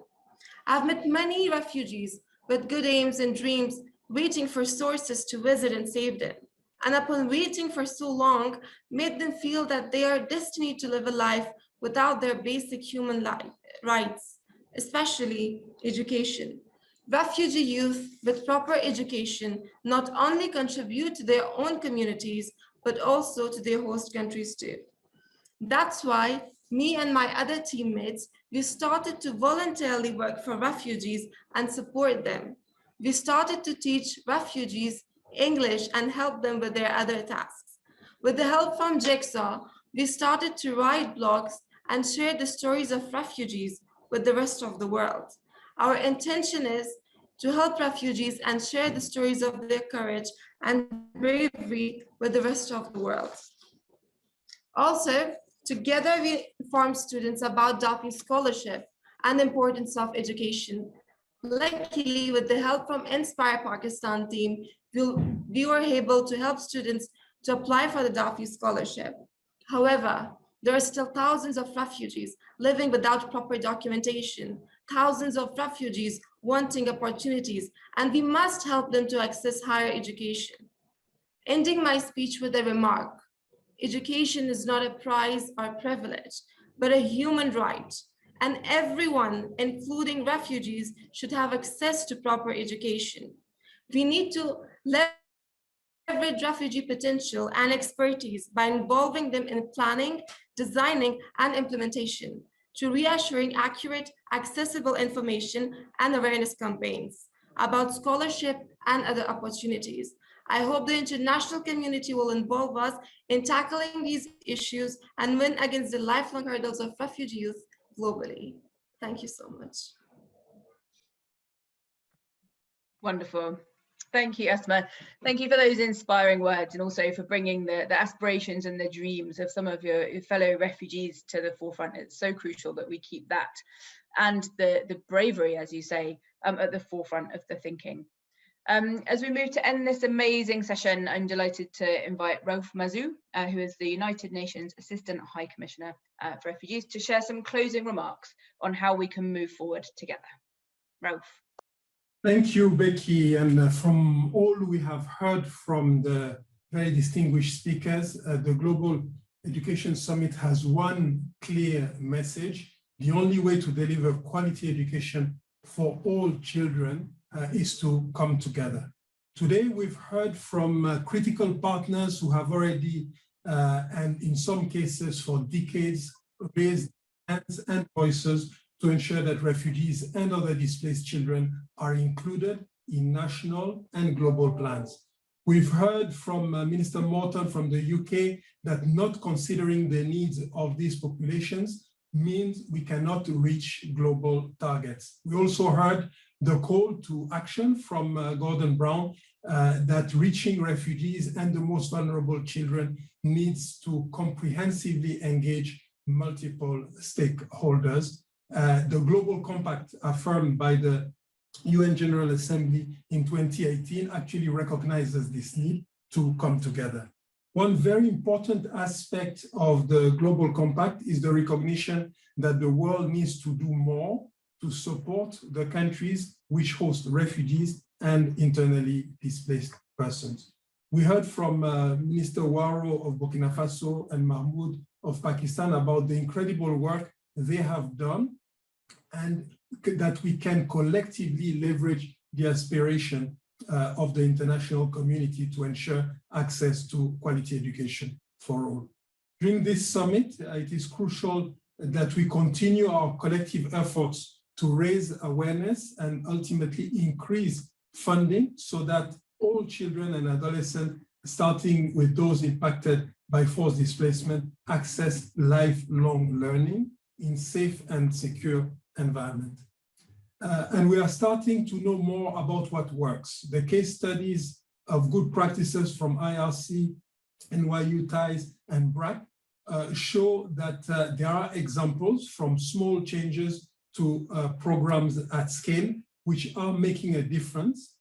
I've met many refugees with good aims and dreams, waiting for sources to visit and save them. And upon waiting for so long, made them feel that they are destined to live a life without their basic human rights, especially education. Refugee youth with proper education not only contribute to their own communities, but also to their host countries too. That's why me and my other teammates, we started to voluntarily work for refugees and support them. We started to teach refugees English and help them with their other tasks. With the help from Jigsaw, we started to write blogs and share the stories of refugees with the rest of the world. Our intention is to help refugees and share the stories of their courage and bravery with the rest of the world. Also, together we inform students about DAPI scholarship and the importance of education. Luckily, with the help from Inspire Pakistan team, we were able to help students to apply for the DAPI scholarship. However, there are still thousands of refugees living without proper documentation, thousands of refugees wanting opportunities, and we must help them to access higher education. Ending my speech with a remark: education is not a prize or privilege, but a human right, and everyone, including refugees, should have access to proper education. We need to leverage refugee potential and expertise by involving them in planning, designing, and implementation, to reassuring accurate, accessible information and awareness campaigns about scholarship and other opportunities. I hope the international community will involve us in tackling these issues and win against the lifelong hurdles of refugee youth globally. Thank you so much. Wonderful. Thank you, Esma. Thank you for those inspiring words, and also for bringing the aspirations and the dreams of some of your fellow refugees to the forefront. It's so crucial that we keep that and the bravery, as you say, at the forefront of the thinking. As we move to end this amazing session, I'm delighted to invite Rauf Mazou, who is the United Nations Assistant High Commissioner for Refugees, to share some closing remarks on how we can move forward together. Rauf. Thank you, Becky. And from all we have heard from the very distinguished speakers, the Global Education Summit has one clear message. The only way to deliver quality education for all children is to come together. Today, we've heard from critical partners who have already, and in some cases for decades, raised hands and voices to ensure that refugees and other displaced children are included in national and global plans. We've heard from Minister Morton from the UK that not considering the needs of these populations means we cannot reach global targets. We also heard the call to action from Gordon Brown that reaching refugees and the most vulnerable children needs to comprehensively engage multiple stakeholders. The Global Compact affirmed by the UN General Assembly in 2018 actually recognizes this need to come together. One very important aspect of the Global Compact is the recognition that the world needs to do more to support the countries which host refugees and internally displaced persons. We heard from Minister Waro of Burkina Faso and Mahmoud of Pakistan about the incredible work they have done, and that we can collectively leverage the aspiration of the international community to ensure access to quality education for all. During this summit, it is crucial that we continue our collective efforts to raise awareness and ultimately increase funding so that all children and adolescents, starting with those impacted by forced displacement, access lifelong learning in safe and secure environment. And we are starting to know more about what works. The case studies of good practices from IRC, NYU Ties, and BRAC show that there are examples from small changes to programs at scale, which are making a difference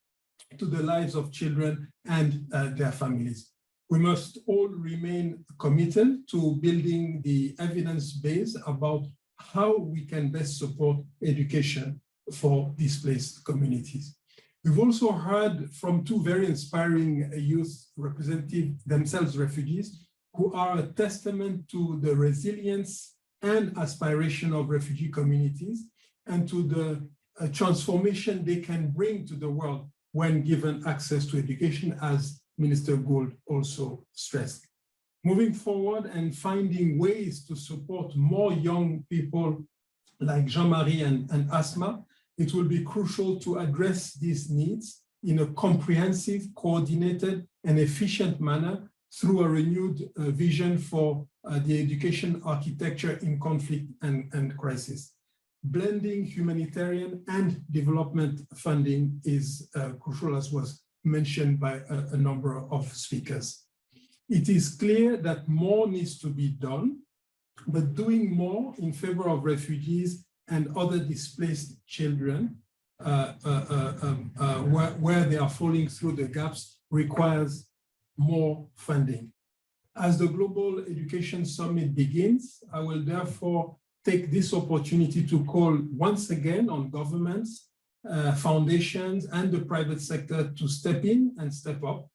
to the lives of children and their families. We must all remain committed to building the evidence base about how we can best support education for displaced communities. We've also heard from two very inspiring youth representing themselves refugees, who are a testament to the resilience and aspiration of refugee communities and to the transformation they can bring to the world when given access to education, as Minister Gould also stressed. Moving forward and finding ways to support more young people like Jean-Marie and Asma, it will be crucial to address these needs in a comprehensive, coordinated, and efficient manner through a renewed vision for the education architecture in conflict and crisis. Blending humanitarian and development funding is crucial, as was mentioned by a number of speakers. It is clear that more needs to be done, but doing more in favor of refugees and other displaced children where they are falling through the gaps requires more funding. As the Global Education Summit begins, I will therefore take this opportunity to call once again on governments, foundations, and the private sector to step in and step up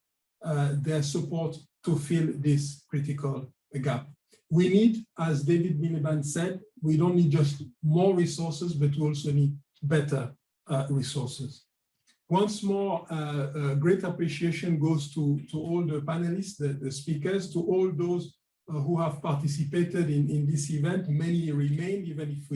their support to fill this critical gap. We need, as David Miliband said, we don't need just more resources, but we also need better resources. Once more, great appreciation goes to all the panelists, the speakers, to all those who have participated in this event. Many remain, even if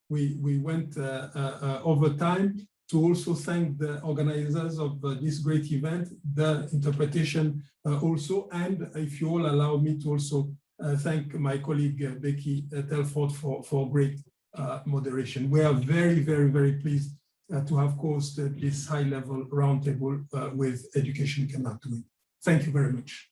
we went over time. To also thank the organizers of this great event, the interpretation also, and if you all allow me to also thank my colleague Becky Telford for great moderation. We are very, very, very pleased to have hosted this high-level roundtable with Education Cannot Wait. Thank you very much.